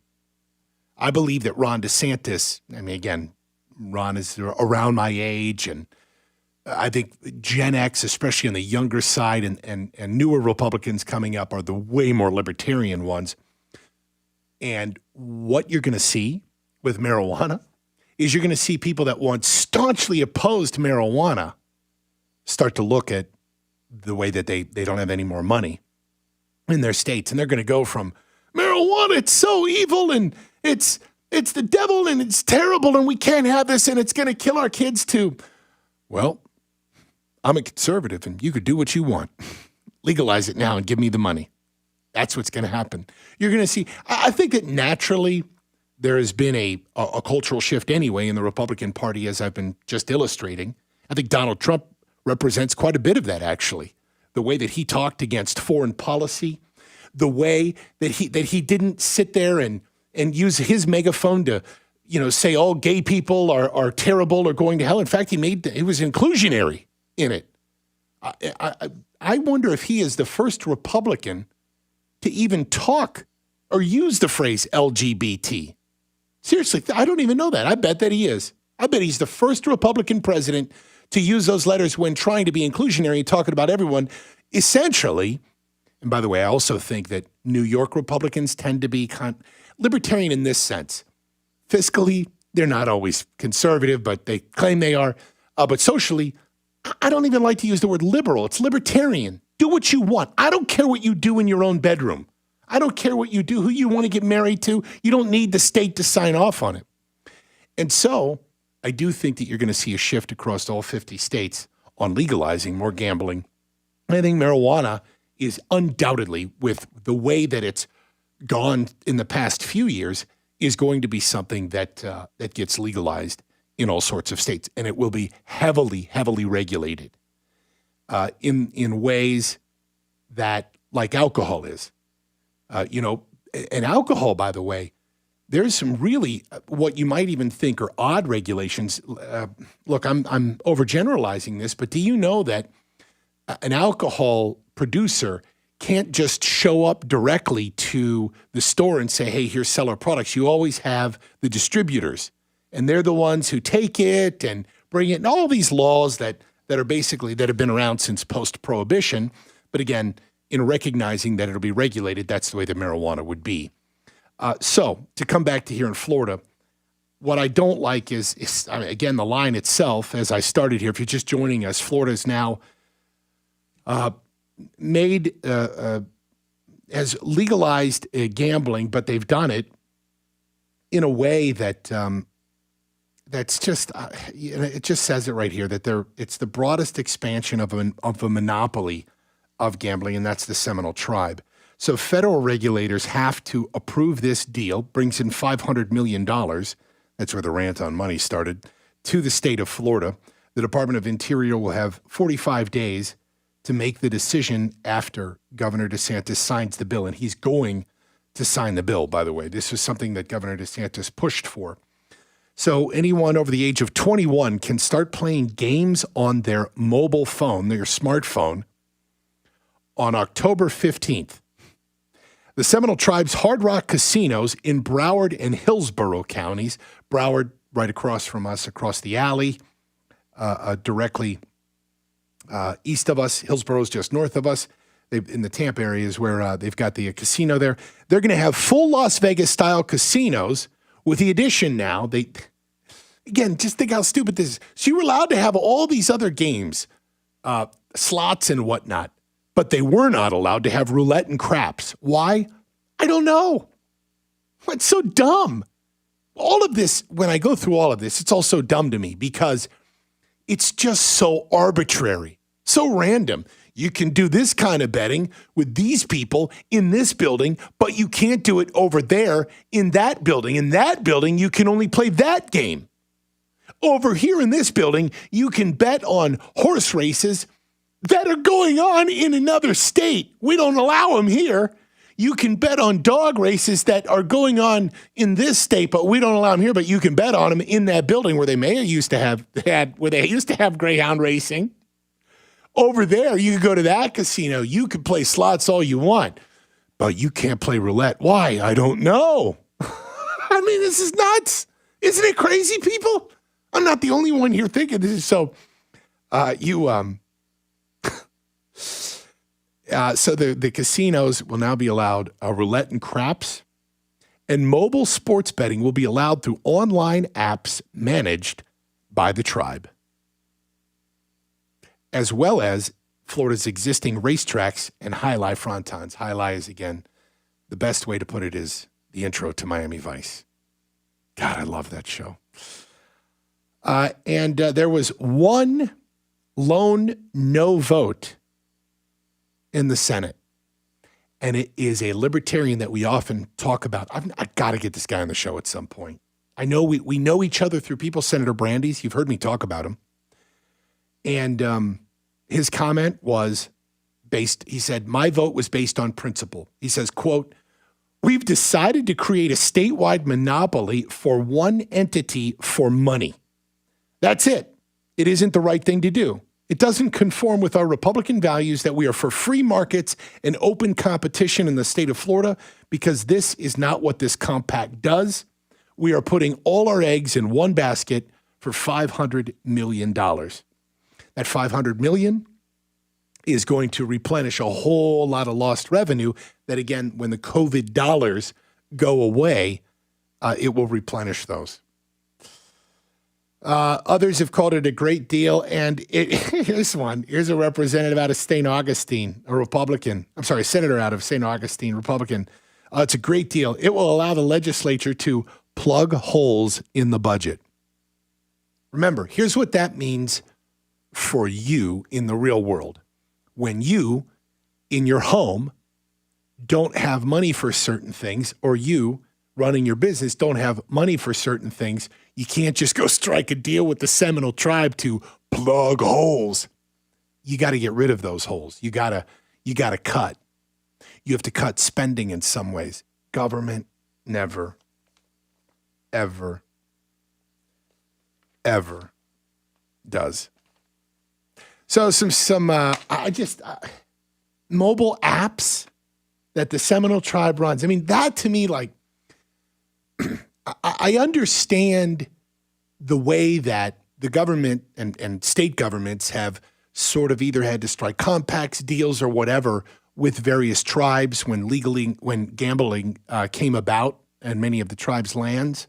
I believe that Ron DeSantis, I mean, again, Ron is around my age, and I think Gen X, especially on the younger side, and newer Republicans coming up are the way more libertarian ones. And what you're going to see with marijuana is you're going to see people that once staunchly opposed marijuana start to look at the way that they don't have any more money in their states. And they're going to go from marijuana, it's so evil, and it's the devil, and it's terrible, and we can't have this, and it's going to kill our kids too. Well, I'm a conservative, and you could do what you want. Legalize it now and give me the money. That's what's going to happen. You're going to see, I think that naturally there has been a cultural shift anyway in the Republican Party, as I've been just illustrating. I think Donald Trump represents quite a bit of that, actually. The way that he talked against foreign policy, the way that he didn't sit there and use his megaphone to, say all gay people are terrible or going to hell. In fact, he was inclusionary in it. I wonder if he is the first Republican to even talk or use the phrase LGBT. Seriously, I don't even know that. I bet that he is. I bet he's the first Republican president to use those letters when trying to be inclusionary and talking about everyone. Essentially, and by the way, I also think that New York Republicans tend to be libertarian in this sense. Fiscally, they're not always conservative, but they claim they are. But socially, I don't even like to use the word liberal. It's libertarian. Do what you want. I don't care what you do in your own bedroom. I don't care what you do, who you want to get married to. You don't need the state to sign off on it. And so I do think that you're going to see a shift across all 50 states on legalizing more gambling. I think marijuana is undoubtedly, with the way that it's gone in the past few years, is going to be something that gets legalized in all sorts of states. And it will be heavily, heavily regulated in ways that, like alcohol is. And alcohol, by the way, there's some really what you might even think are odd regulations. Look, I'm overgeneralizing this, but do you know that an alcohol producer can't just show up directly to the store and say, hey, here's sell our products. You always have the distributors, and they're the ones who take it and bring it, and all these laws that have been around since post-prohibition. But again, in recognizing that it'll be regulated, that's the way the marijuana would be. So to come back to here in Florida, what I don't like is again, the line itself, as I started here, if you're just joining us, Florida is now has legalized gambling, but they've done it in a way that that's just it just says it right here that it's the broadest expansion of a monopoly of gambling, and that's the Seminole Tribe. So federal regulators have to approve this deal, brings in $500 million. That's where the rant on money started, to the state of Florida. The Department of Interior will have 45 days to make the decision after Governor DeSantis signs the bill. And he's going to sign the bill, by the way. This was something that Governor DeSantis pushed for. So anyone over the age of 21 can start playing games on their mobile phone, their smartphone, on October 15th. The Seminole Tribe's Hard Rock casinos in Broward and Hillsborough counties, Broward right across from us, across the alley, directly east of us, Hillsborough's just north of us. in the Tampa area is where they've got the casino there. They're going to have full Las Vegas style casinos with the addition now. Again, just think how stupid this is. So you were allowed to have all these other games, slots and whatnot, but they were not allowed to have roulette and craps. Why? I don't know. It's so dumb. All of this, when I go through all of this, it's all so dumb to me because it's just so arbitrary, so random. You can do this kind of betting with these people in this building, but you can't do it over there in that building. In that building, you can only play that game. Over here in this building, you can bet on horse races that are going on in another state. We don't allow them here. You can bet on dog races that are going on in this state, but we don't allow them here. But you can bet on them in that building where they used to have greyhound racing. Over there, you could go to that casino. You could play slots all you want, but you can't play roulette. Why? I don't know. I mean, this is nuts. Isn't it crazy, people? I'm not the only one here thinking this is so. So the casinos will now be allowed roulette and craps, and mobile sports betting will be allowed through online apps managed by the tribe, as well as Florida's existing racetracks and high-life frontons. High-life is, again, the best way to put it is the intro to Miami Vice. God, I love that show. And there was one lone no vote in the Senate, and it is a libertarian that we often talk about. I got to get this guy on the show at some point. I know we know each other through people. Senator Brandeis, you've heard me talk about him. And his comment was based, he said, my vote was based on principle. He says, quote, we've decided to create a statewide monopoly for one entity for money. That's it. It isn't the right thing to do. It doesn't conform with our Republican values that we are for free markets and open competition in the state of Florida, because this is not what this compact does. We are putting all our eggs in one basket for $500 million. That $500 million is going to replenish a whole lot of lost revenue that, again, when the COVID dollars go away, it will replenish those. Others have called it a great deal, and here's one. Here's a representative out of St. Augustine, a Republican. I'm sorry, a senator out of St. Augustine, Republican. It's a great deal. It will allow the legislature to plug holes in the budget. Remember, here's what that means for you in the real world. When you, in your home, don't have money for certain things, or you, running your business, don't have money for certain things, you can't just go strike a deal with the Seminole tribe to plug holes. You got to get rid of those holes. You got to cut. You have to cut spending in some ways. Government never, ever, ever does. So some mobile apps that the Seminole tribe runs. I mean, that to me, like, I understand the way that the government and state governments have sort of either had to strike compacts, deals, or whatever with various tribes when gambling came about in many of the tribes' lands.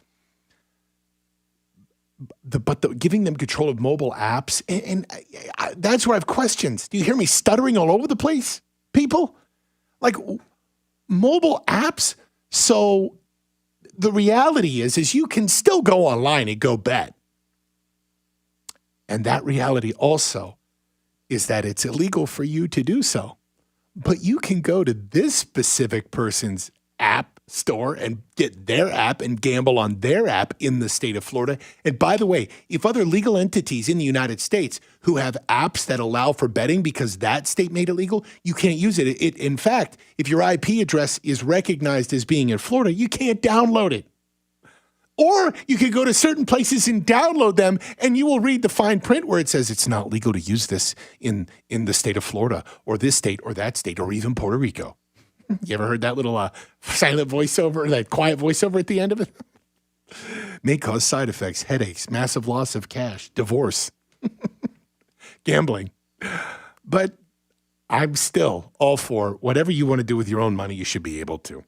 But giving them control of mobile apps, and that's where I have questions. Do you hear me stuttering all over the place, people? Like, mobile apps, so the reality is you can still go online and go bet. And that reality also is that it's illegal for you to do so. But you can go to this specific person's app store and get their app and gamble on their app in the state of Florida. And by the way, if other legal entities in the United States who have apps that allow for betting because that state made it legal, you can't use it. In fact, if your IP address is recognized as being in Florida, you can't download it. Or you could go to certain places and download them, and you will read the fine print where it says it's not legal to use this in the state of Florida or this state or that state or even Puerto Rico. You ever heard that little silent voiceover, that quiet voiceover at the end of it? May cause side effects, headaches, massive loss of cash, divorce, gambling. But I'm still all for whatever you want to do with your own money, you should be able to.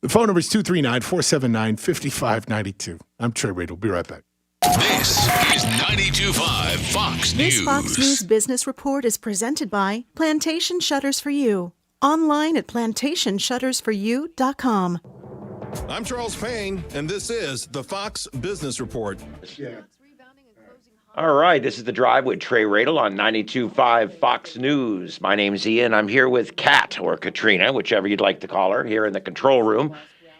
The phone number is 239-479-5592. I'm Trey Reid. We'll be right back. This is 92.5 Fox News. This Fox News Business Report is presented by Plantation Shutters for You. Online at plantationshuttersforyou.com. I'm Charles Payne, and this is the Fox Business Report. All right, this is The Drive with Trey Radel on 92.5 Fox News. My name's Ian. I'm here with Kat, or Katrina, whichever you'd like to call her, here in the control room.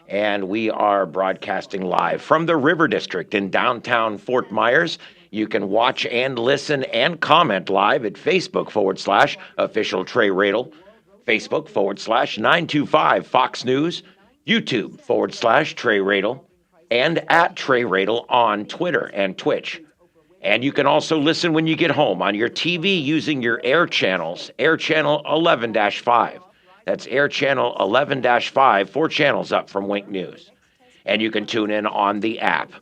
And we are broadcasting live from the River District in downtown Fort Myers. You can watch and listen and comment live at Facebook.com/official Trey Radel, Facebook.com/925 Fox News, YouTube.com/Trey Radel, and at Trey Radel on Twitter and Twitch. And you can also listen when you get home on your TV using your Air channels, Air Channel 11-5. That's Air Channel 11-5, 4 channels up from Wink News. And you can tune in on the app,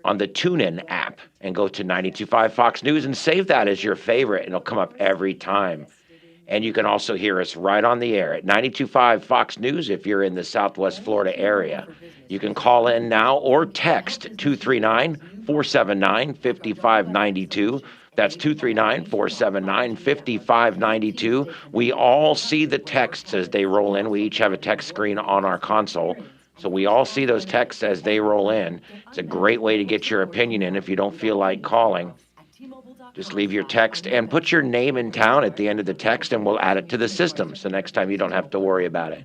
on the TuneIn app, and go to 92.5 Fox News and save that as your favorite, and it'll come up every time. And you can also hear us right on the air at 92.5 Fox News if you're in the Southwest Florida area. You can call in now or text 239-479-5592. That's 239-479-5592. We all see the texts as they roll in. We each have a text screen on our console. So we all see those texts as they roll in. It's a great way to get your opinion in if you don't feel like calling. Just leave your text and put your name and town at the end of the text, and we'll add it to the system. So next time you don't have to worry about it.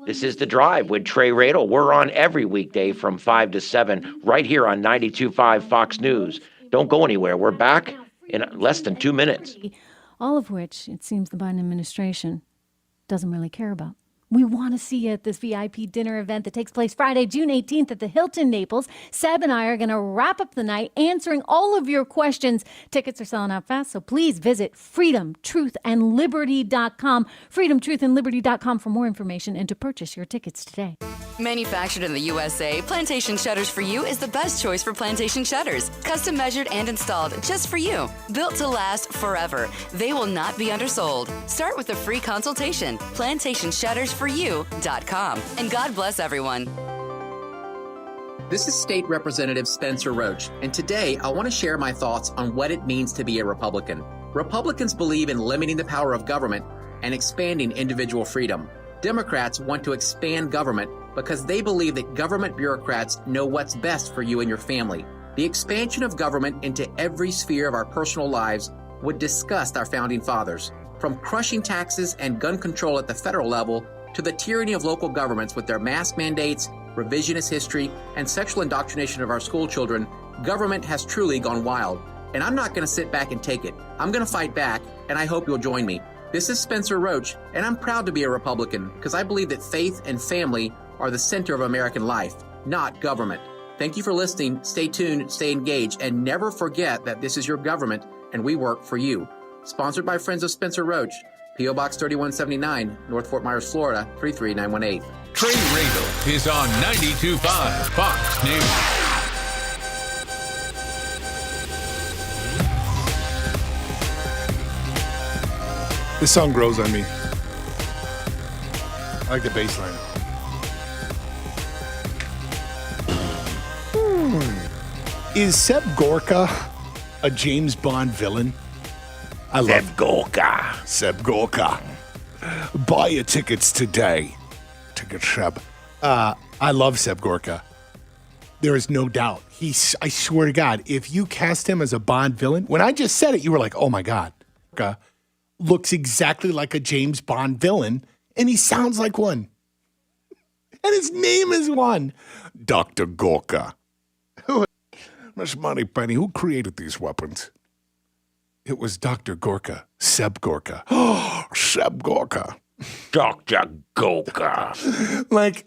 This is The Drive with Trey Radel. We're on every weekday from 5 to 7 right here on 92.5 Fox News. Don't go anywhere. We're back in less than 2 minutes. All of which it seems the Biden administration doesn't really care about. We want to see you at this VIP dinner event that takes place Friday, June 18th at the Hilton Naples. Seb and I are going to wrap up the night answering all of your questions. Tickets are selling out fast, so please visit freedomtruthandliberty.com, freedomtruthandliberty.com for more information and to purchase your tickets today. Manufactured in the USA, Plantation Shutters for You is the best choice for plantation shutters. Custom measured and installed just for you. Built to last forever. They will not be undersold. Start with a free consultation. PlantationShuttersForYou.com. And God bless everyone. This is State Representative Spencer Roach, and today I want to share my thoughts on what it means to be a Republican. Republicans believe in limiting the power of government and expanding individual freedom. Democrats want to expand government because they believe that government bureaucrats know what's best for you and your family. The expansion of government into every sphere of our personal lives would disgust our founding fathers. From crushing taxes and gun control at the federal level to the tyranny of local governments with their mask mandates, revisionist history, and sexual indoctrination of our school children, government has truly gone wild. And I'm not going to sit back and take it. I'm going to fight back, and I hope you'll join me. This is Spencer Roach, and I'm proud to be a Republican because I believe that faith and family are the center of American life, not government. Thank you for listening. Stay tuned, stay engaged, and never forget that this is your government and we work for you. Sponsored by Friends of Spencer Roach, P.O. Box 3179, North Fort Myers, Florida, 33918. Trey Radel is on 92.5 Fox News. This song grows on me. I like the bass line. Is Seb Gorka a James Bond villain? I love Seb Gorka. Seb Gorka. Buy your tickets today. Ticket Seb. I love Seb Gorka. There is no doubt. I swear to God, if you cast him as a Bond villain, when I just said it, you were like, oh my God. Gorka looks exactly like a James Bond villain, and he sounds like one. And his name is one. Dr. Gorka. Miss Moneypenny, who created these weapons? It was Dr. Gorka, Seb Gorka. Oh, Seb Gorka. Dr. Gorka. Like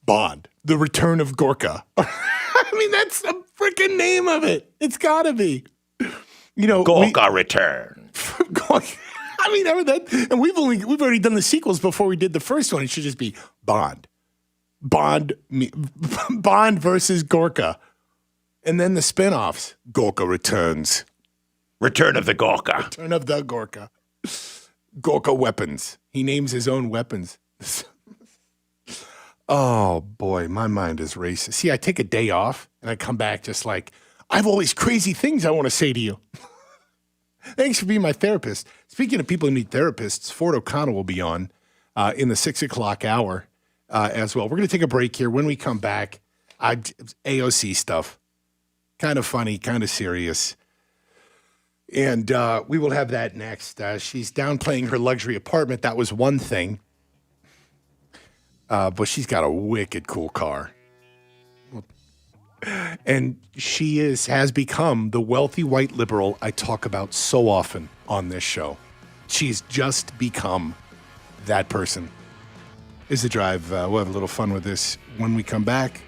Bond, The Return of Gorka. I mean, that's the freaking name of it. It's got to be. You know, Gorka Return. I mean, and we've already done the sequels before we did the first one. It should just be Bond. Bond versus Gorka. And then the spinoffs. Gorka Returns. Return of the Gorka. Return of the Gorka. Gorka weapons. He names his own weapons. Oh, boy, my mind is racist. See, I take a day off, and I come back just like, I have all these crazy things I want to say to you. Thanks for being my therapist. Speaking of people who need therapists, Ford O'Connell will be on in the 6 o'clock hour as well. We're going to take a break here. When we come back, AOC stuff. Kind of funny, kind of serious. And we will have that next. She's downplaying her luxury apartment. That was one thing. But she's got a wicked cool car. And she has become the wealthy white liberal I talk about so often on this show. She's just become that person. Is The Drive. We'll have a little fun with this when we come back.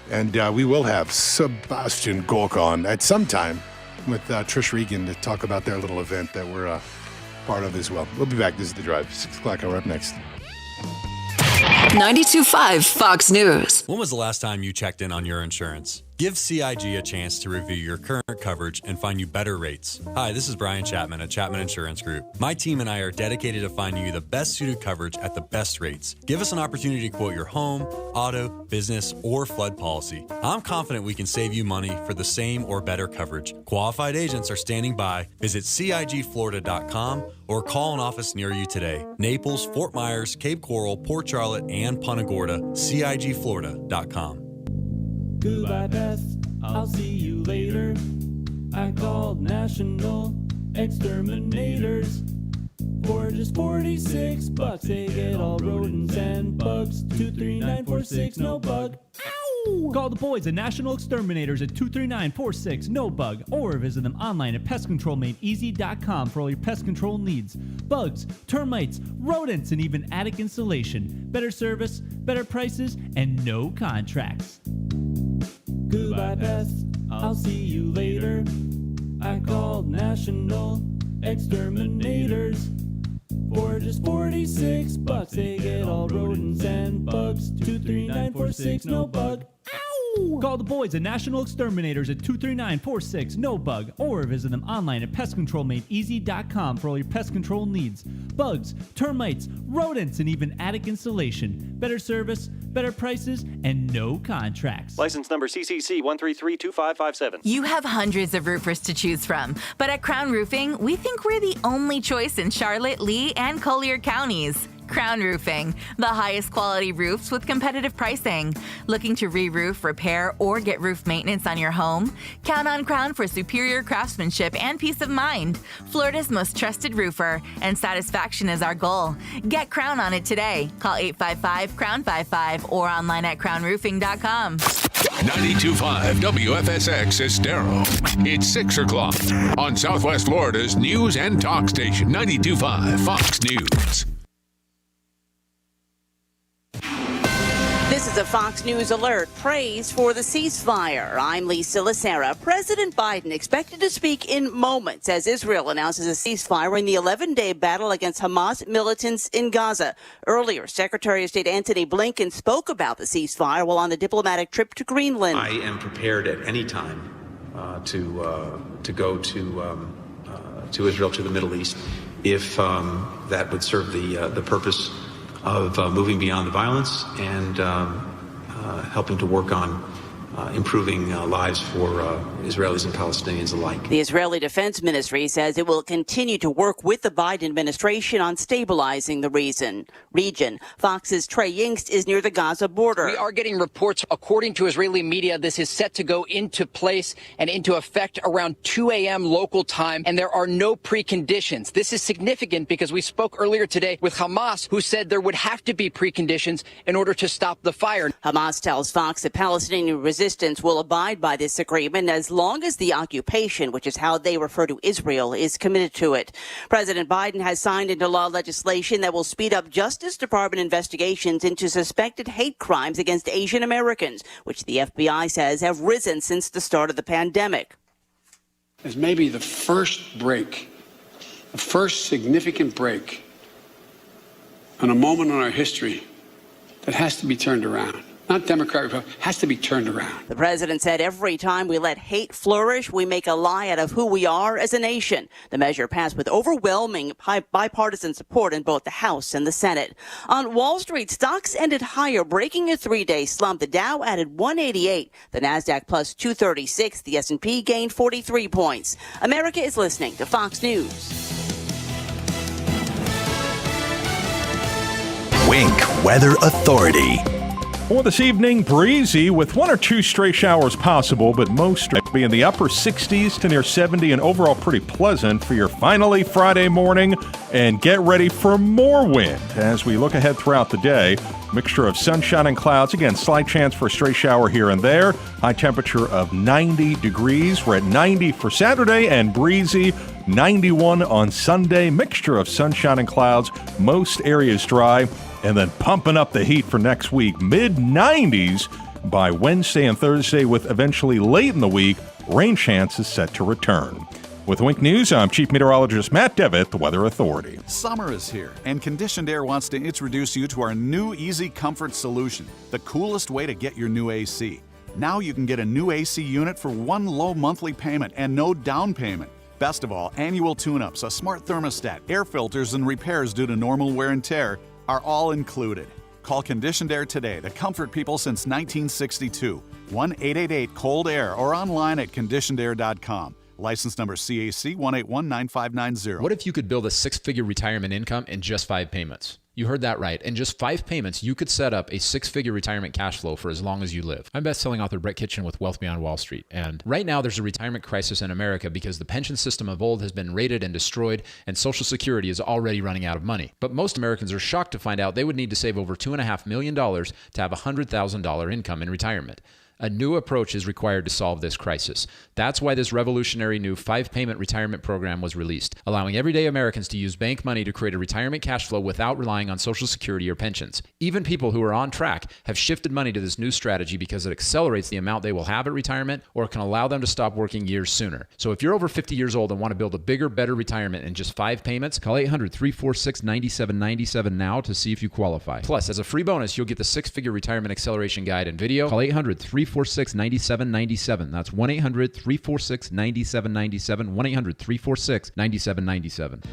And we will have Sebastian Gorka on at some time with Trish Regan to talk about their little event that we're part of as well. We'll be back. This is The Drive. 6 o'clock hour up next. 92.5 Fox News. When was the last time you checked in on your insurance? Give CIG a chance to review your current coverage and find you better rates. Hi, this is Brian Chapman at Chapman Insurance Group. My team and I are dedicated to finding you the best suited coverage at the best rates. Give us an opportunity to quote your home, auto, business, or flood policy. I'm confident we can save you money for the same or better coverage. Qualified agents are standing by. Visit CIGFlorida.com or call an office near you today. Naples, Fort Myers, Cape Coral, Port Charlotte, and Punta Gorda. CIGFlorida.com. Goodbye, Beth. I'll see you later. I called National Exterminators. For just $46, they get all rodents and bugs. 23946, no bug. Ow! Call the boys at National Exterminators at 23946, no bug, or visit them online at pestcontrolmadeeasy.com for all your pest control needs. Bugs, termites, rodents, and even attic insulation. Better service, better prices, and no contracts. Goodbye, Beth. I'll see you later. I called National Exterminators. For just $46, they get all rodents and bugs. 23946, no bug. Ow! Call the boys at National Exterminators at 23946, no bug, or visit them online at pestcontrolmadeeasy.com for all your pest control needs. Bugs, termites, rodents, and even attic insulation. Better service, better prices, and no contracts. License number CCC 1332557. You have hundreds of roofers to choose from, but at Crown Roofing, we think we're the only choice in Charlotte, Lee, and Collier counties. Crown Roofing, the highest quality roofs with competitive pricing. Looking to re-roof, repair, or get roof maintenance on your home? Count on Crown for superior craftsmanship and peace of mind. Florida's most trusted roofer, and satisfaction is our goal. Get Crown on it today. Call 855-CROWN55 or online at crownroofing.com. 92.5 WFSX Estero. It's 6 o'clock on Southwest Florida's news and talk station, 92.5 Fox News. This is a Fox News alert. Praise for the ceasefire. I'm Lisa Lacera. President Biden expected to speak in moments as Israel announces a ceasefire in the 11-day battle against Hamas militants in Gaza. Earlier, Secretary of State Antony Blinken spoke about the ceasefire while on a diplomatic trip to Greenland. I am prepared at any time to go to Israel, to the Middle East, if that would serve the purpose of moving beyond the violence and helping to work on improving lives for Israelis and Palestinians alike. The Israeli Defense Ministry says it will continue to work with the Biden administration on stabilizing the region. Fox's Trey Yingst is near the Gaza border. We are getting reports, according to Israeli media, this is set to go into place and into effect around 2 a.m. local time, and there are no preconditions. This is significant because we spoke earlier today with Hamas, who said there would have to be preconditions in order to stop the fire. Hamas tells Fox that Palestinian resistance will abide by this agreement as long as the occupation, which is how they refer to Israel, is committed to it. President Biden has signed into law legislation that will speed up Justice Department investigations into suspected hate crimes against Asian Americans, which the FBI says have risen since the start of the pandemic. As maybe the first break, the first significant break in a moment in our history that has to be turned around. not Democrat, Republican, has to be turned around. The president said every time we let hate flourish, we make a lie out of who we are as a nation. The measure passed with overwhelming bipartisan support in both the House and the Senate. On Wall Street, stocks ended higher, breaking a three-day slump. The Dow added 188, the Nasdaq plus 236, the S&P gained 43 points. America is listening to Fox News. Wink Weather Authority. For this evening, breezy with 1 or 2 stray showers possible, but most will be in the upper 60s to near 70 and overall pretty pleasant for your finally Friday morning. And get ready for more wind as we look ahead throughout the day. Mixture of sunshine and clouds. Again, slight chance for a stray shower here and there. High temperature of 90 degrees. We're at 90 for Saturday and breezy. 91 on Sunday. Mixture of sunshine and clouds. Most areas dry. And then pumping up the heat for next week. Mid-90s by Wednesday and Thursday, with eventually late in the week, rain chances set to return. With Wink News, I'm Chief Meteorologist Matt Devitt, the Weather Authority. Summer is here, and Conditioned Air wants to introduce you to our new Easy Comfort solution, the coolest way to get your new AC. Now you can get a new AC unit for one low monthly payment and no down payment. Best of all, annual tune-ups, a smart thermostat, air filters, and repairs due to normal wear and tear are all included. Call Conditioned Air today to comfort people since 1962. 1-888-COLD-AIR or online at conditionedair.com. License number CAC 1819590. What if you could build a 6-figure retirement income in just 5 payments? You heard that right. In just 5 payments, you could set up a 6-figure retirement cash flow for as long as you live. I'm best-selling author Brett Kitchen with Wealth Beyond Wall Street. And right now, there's a retirement crisis in America because the pension system of old has been raided and destroyed, and Social Security is already running out of money. But most Americans are shocked to find out they would need to save over $2.5 million to have a $100,000 income in retirement. A new approach is required to solve this crisis. That's why this revolutionary new 5-payment retirement program was released, allowing everyday Americans to use bank money to create a retirement cash flow without relying on Social Security or pensions. Even people who are on track have shifted money to this new strategy because it accelerates the amount they will have at retirement or can allow them to stop working years sooner. So if you're over 50 years old and want to build a bigger, better retirement in just 5 payments, call 800-346-9797 now to see if you qualify. Plus, as a free bonus, you'll get the 6-figure retirement acceleration guide and video. Call 800-346-9797. That's 1-800-346-9797. 1-800-346-9797.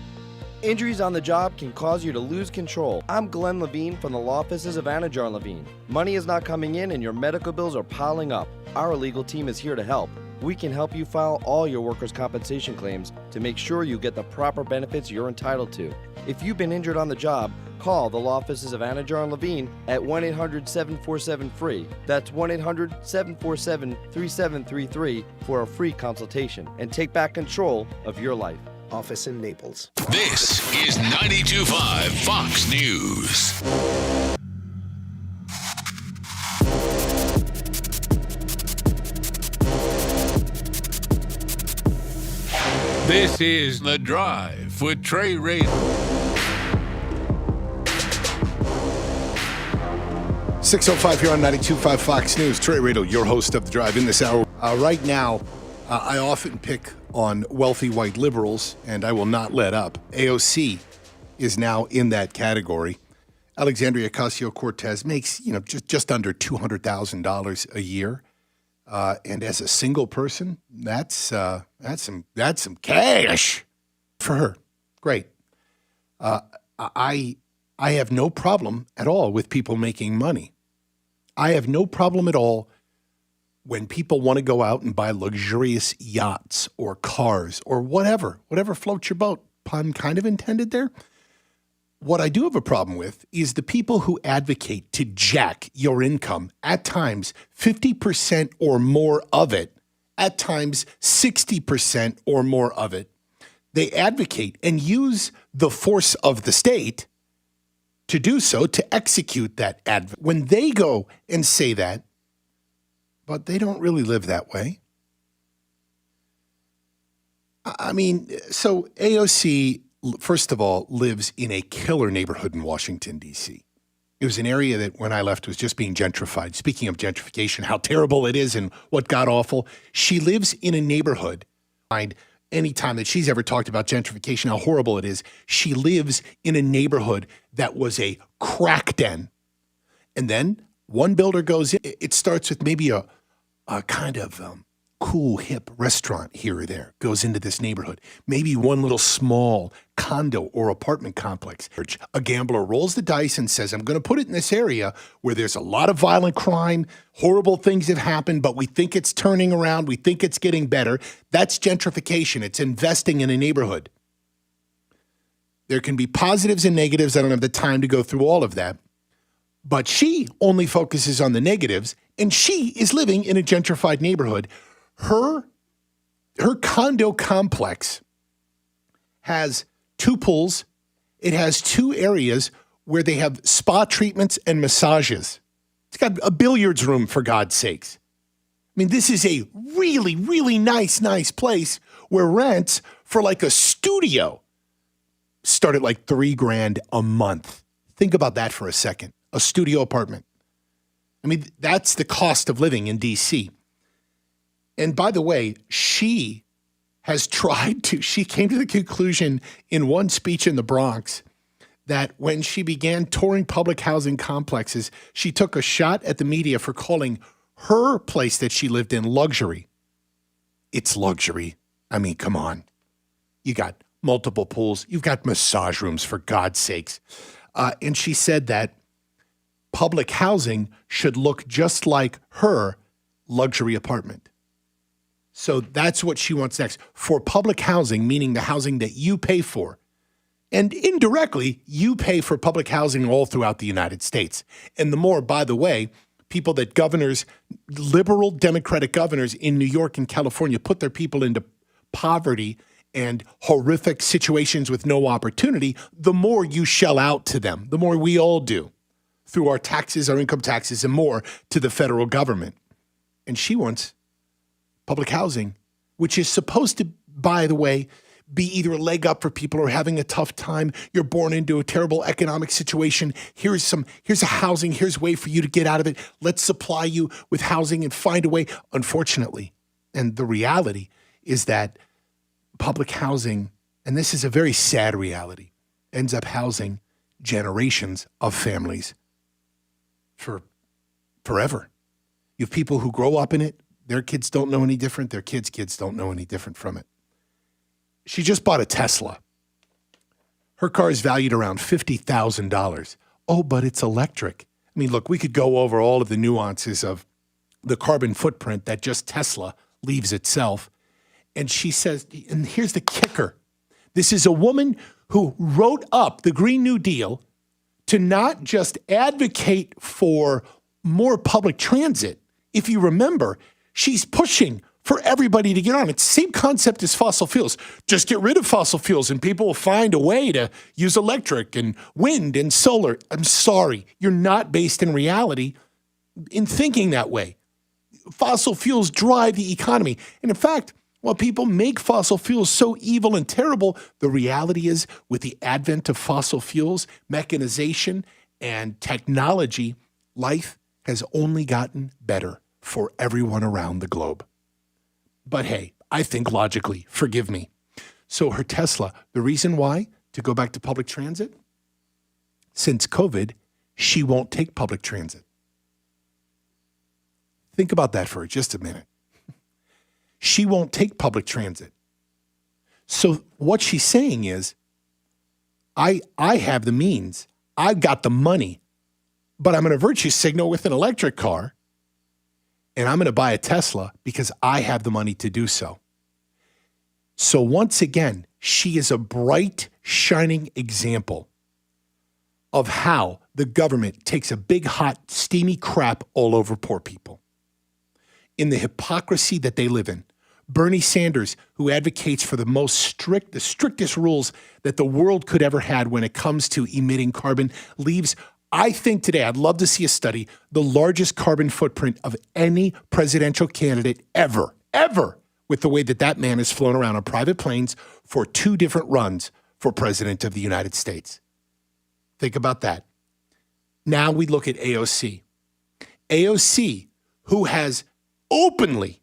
Injuries on the job can cause you to lose control. I'm Glenn Levine from the law offices of Anajar and Levine. Money is not coming in and your medical bills are piling up. Our legal team is here to help. We can help you file all your workers' compensation claims to make sure you get the proper benefits you're entitled to. If you've been injured on the job, call the law offices of Anajar and Levine at 1-800-747-FREE. That's 1-800-747-3733 for a free consultation and take back control of your life. Office in Naples. This is 92.5 Fox News. This is The Drive with Trey Radel. 6:05 here on 92.5 Fox News. Trey Radel, your host of The Drive in this hour. Right now, I often pick on wealthy white liberals, and I will not let up. AOC is now in that category. Alexandria Ocasio-Cortez makes, just under $200,000 a year. And as a single person, that's some cash for her. Great. I have no problem at all with people making money. I have no problem at all when people want to go out and buy luxurious yachts or cars or whatever floats your boat. Pun kind of intended there. What I do have a problem with is the people who advocate to jack your income, at times 50% or more of it, at times 60% or more of it. They advocate and use the force of the state to do so, to execute that advocate. When they go and say that, but they don't really live that way. I mean, so AOC, first of all, lives in a killer neighborhood in Washington, D.C. It was an area that when I left was just being gentrified. Speaking of gentrification, how terrible it is and what god awful. She lives in a neighborhood. Any time that she's ever talked about gentrification, how horrible it is, she lives in a neighborhood that was a crack den. And then One builder goes in. It starts with maybe a kind of cool, hip restaurant here or there, goes into this neighborhood. Maybe one little small condo or apartment complex. A gambler rolls the dice and says, I'm going to put it in this area where there's a lot of violent crime, horrible things have happened, but we think it's turning around. We think it's getting better. That's gentrification. It's investing in a neighborhood. There can be positives and negatives. I don't have the time to go through all of that. But she only focuses on the negatives, and she is living in a gentrified neighborhood. Her condo complex has 2 pools. It has 2 areas where they have spa treatments and massages. It's got a billiards room, for God's sakes. I mean, this is a really, really nice place where rents for like a studio start at like $3,000 a month. Think about that for a second. A studio apartment. I mean, that's the cost of living in D.C. And by the way, she came to the conclusion in one speech in the Bronx that when she began touring public housing complexes, she took a shot at the media for calling her place that she lived in luxury. It's luxury. I mean, come on. You got multiple pools. You've got massage rooms, for God's sakes. And she said that public housing should look just like her luxury apartment. So that's what she wants next. For public housing, meaning the housing that you pay for. And indirectly, you pay for public housing all throughout the United States. And the more, by the way, people that governors, liberal Democratic governors in New York and California put their people into poverty and horrific situations with no opportunity, the more you shell out to them, the more we all do through our taxes, our income taxes, and more to the federal government. And she wants public housing, which is supposed to, by the way, be either a leg up for people who are having a tough time. You're born into a terrible economic situation. Here's a housing. Here's a way for you to get out of it. Let's supply you with housing and find a way. Unfortunately, and the reality is that public housing, and this is a very sad reality, ends up housing generations of families for forever. You have people who grow up in it. Their kids don't know any different. Their kids' don't know any different from it. She just bought a Tesla. Her car is valued around $50,000. Oh, but it's electric. I mean, look, we could go over all of the nuances of the carbon footprint that just Tesla leaves itself. And she says, and here's the kicker. This is a woman who wrote up the Green New Deal to not just advocate for more public transit. If you remember, she's pushing for everybody to get on. It's the same concept as fossil fuels. Just get rid of fossil fuels and people will find a way to use electric and wind and solar. I'm sorry, you're not based in reality in thinking that way. Fossil fuels drive the economy. And in fact, while people make fossil fuels so evil and terrible, the reality is with the advent of fossil fuels, mechanization, and technology, life has only gotten better for everyone around the globe. But hey, I think logically, forgive me. So her Tesla, the reason why, to go back to public transit, since COVID, she won't take public transit. Think about that for just a minute. She won't take public transit. So what she's saying is, I have the means, I've got the money, but I'm going to virtue signal with an electric car, and I'm going to buy a Tesla because I have the money to do so. So once again, she is a bright, shining example of how the government takes a big, hot, steamy crap all over poor people. In the hypocrisy that they live in. Bernie Sanders, who advocates for the strictest rules that the world could ever had when it comes to emitting carbon, leaves, I think today, I'd love to see a study, the largest carbon footprint of any presidential candidate ever, with the way that man has flown around on private planes for 2 different runs for president of the United States. Think about that. Now we look at AOC. AOC, who has openly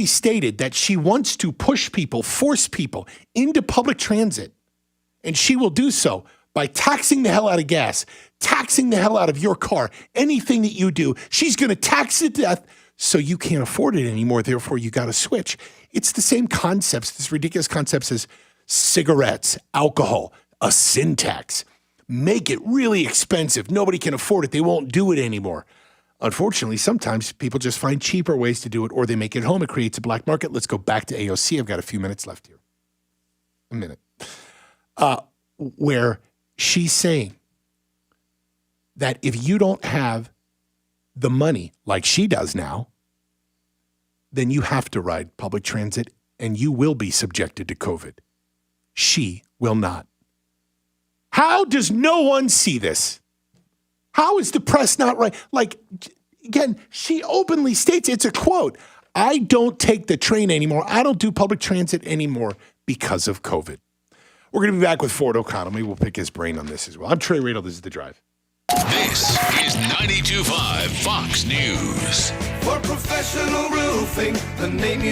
stated that she wants to push people, force people into public transit, and she will do so by taxing the hell out of gas, taxing the hell out of your car, anything that you do. She's going to tax it to death so you can't afford it anymore. Therefore, you got to switch. It's the same concepts, this ridiculous concepts as cigarettes, alcohol, a sin tax. Make it really expensive. Nobody can afford it. They won't do it anymore. Unfortunately, sometimes people just find cheaper ways to do it, or they make it at home. It creates a black market. Let's go back to AOC. I've got a few minutes left here. A minute. Where she's saying that if you don't have the money like she does now, then you have to ride public transit and you will be subjected to COVID. She will not. How does no one see this? How is the press not right? Like, again, she openly states, it's a quote, I don't take the train anymore. I don't do public transit anymore because of COVID. We're going to be back with Ford O'Connell. Maybe we'll pick his brain on this as well. I'm Trey Radel. This is The Drive. This is 92.5 Fox News. For professional roofing, the name you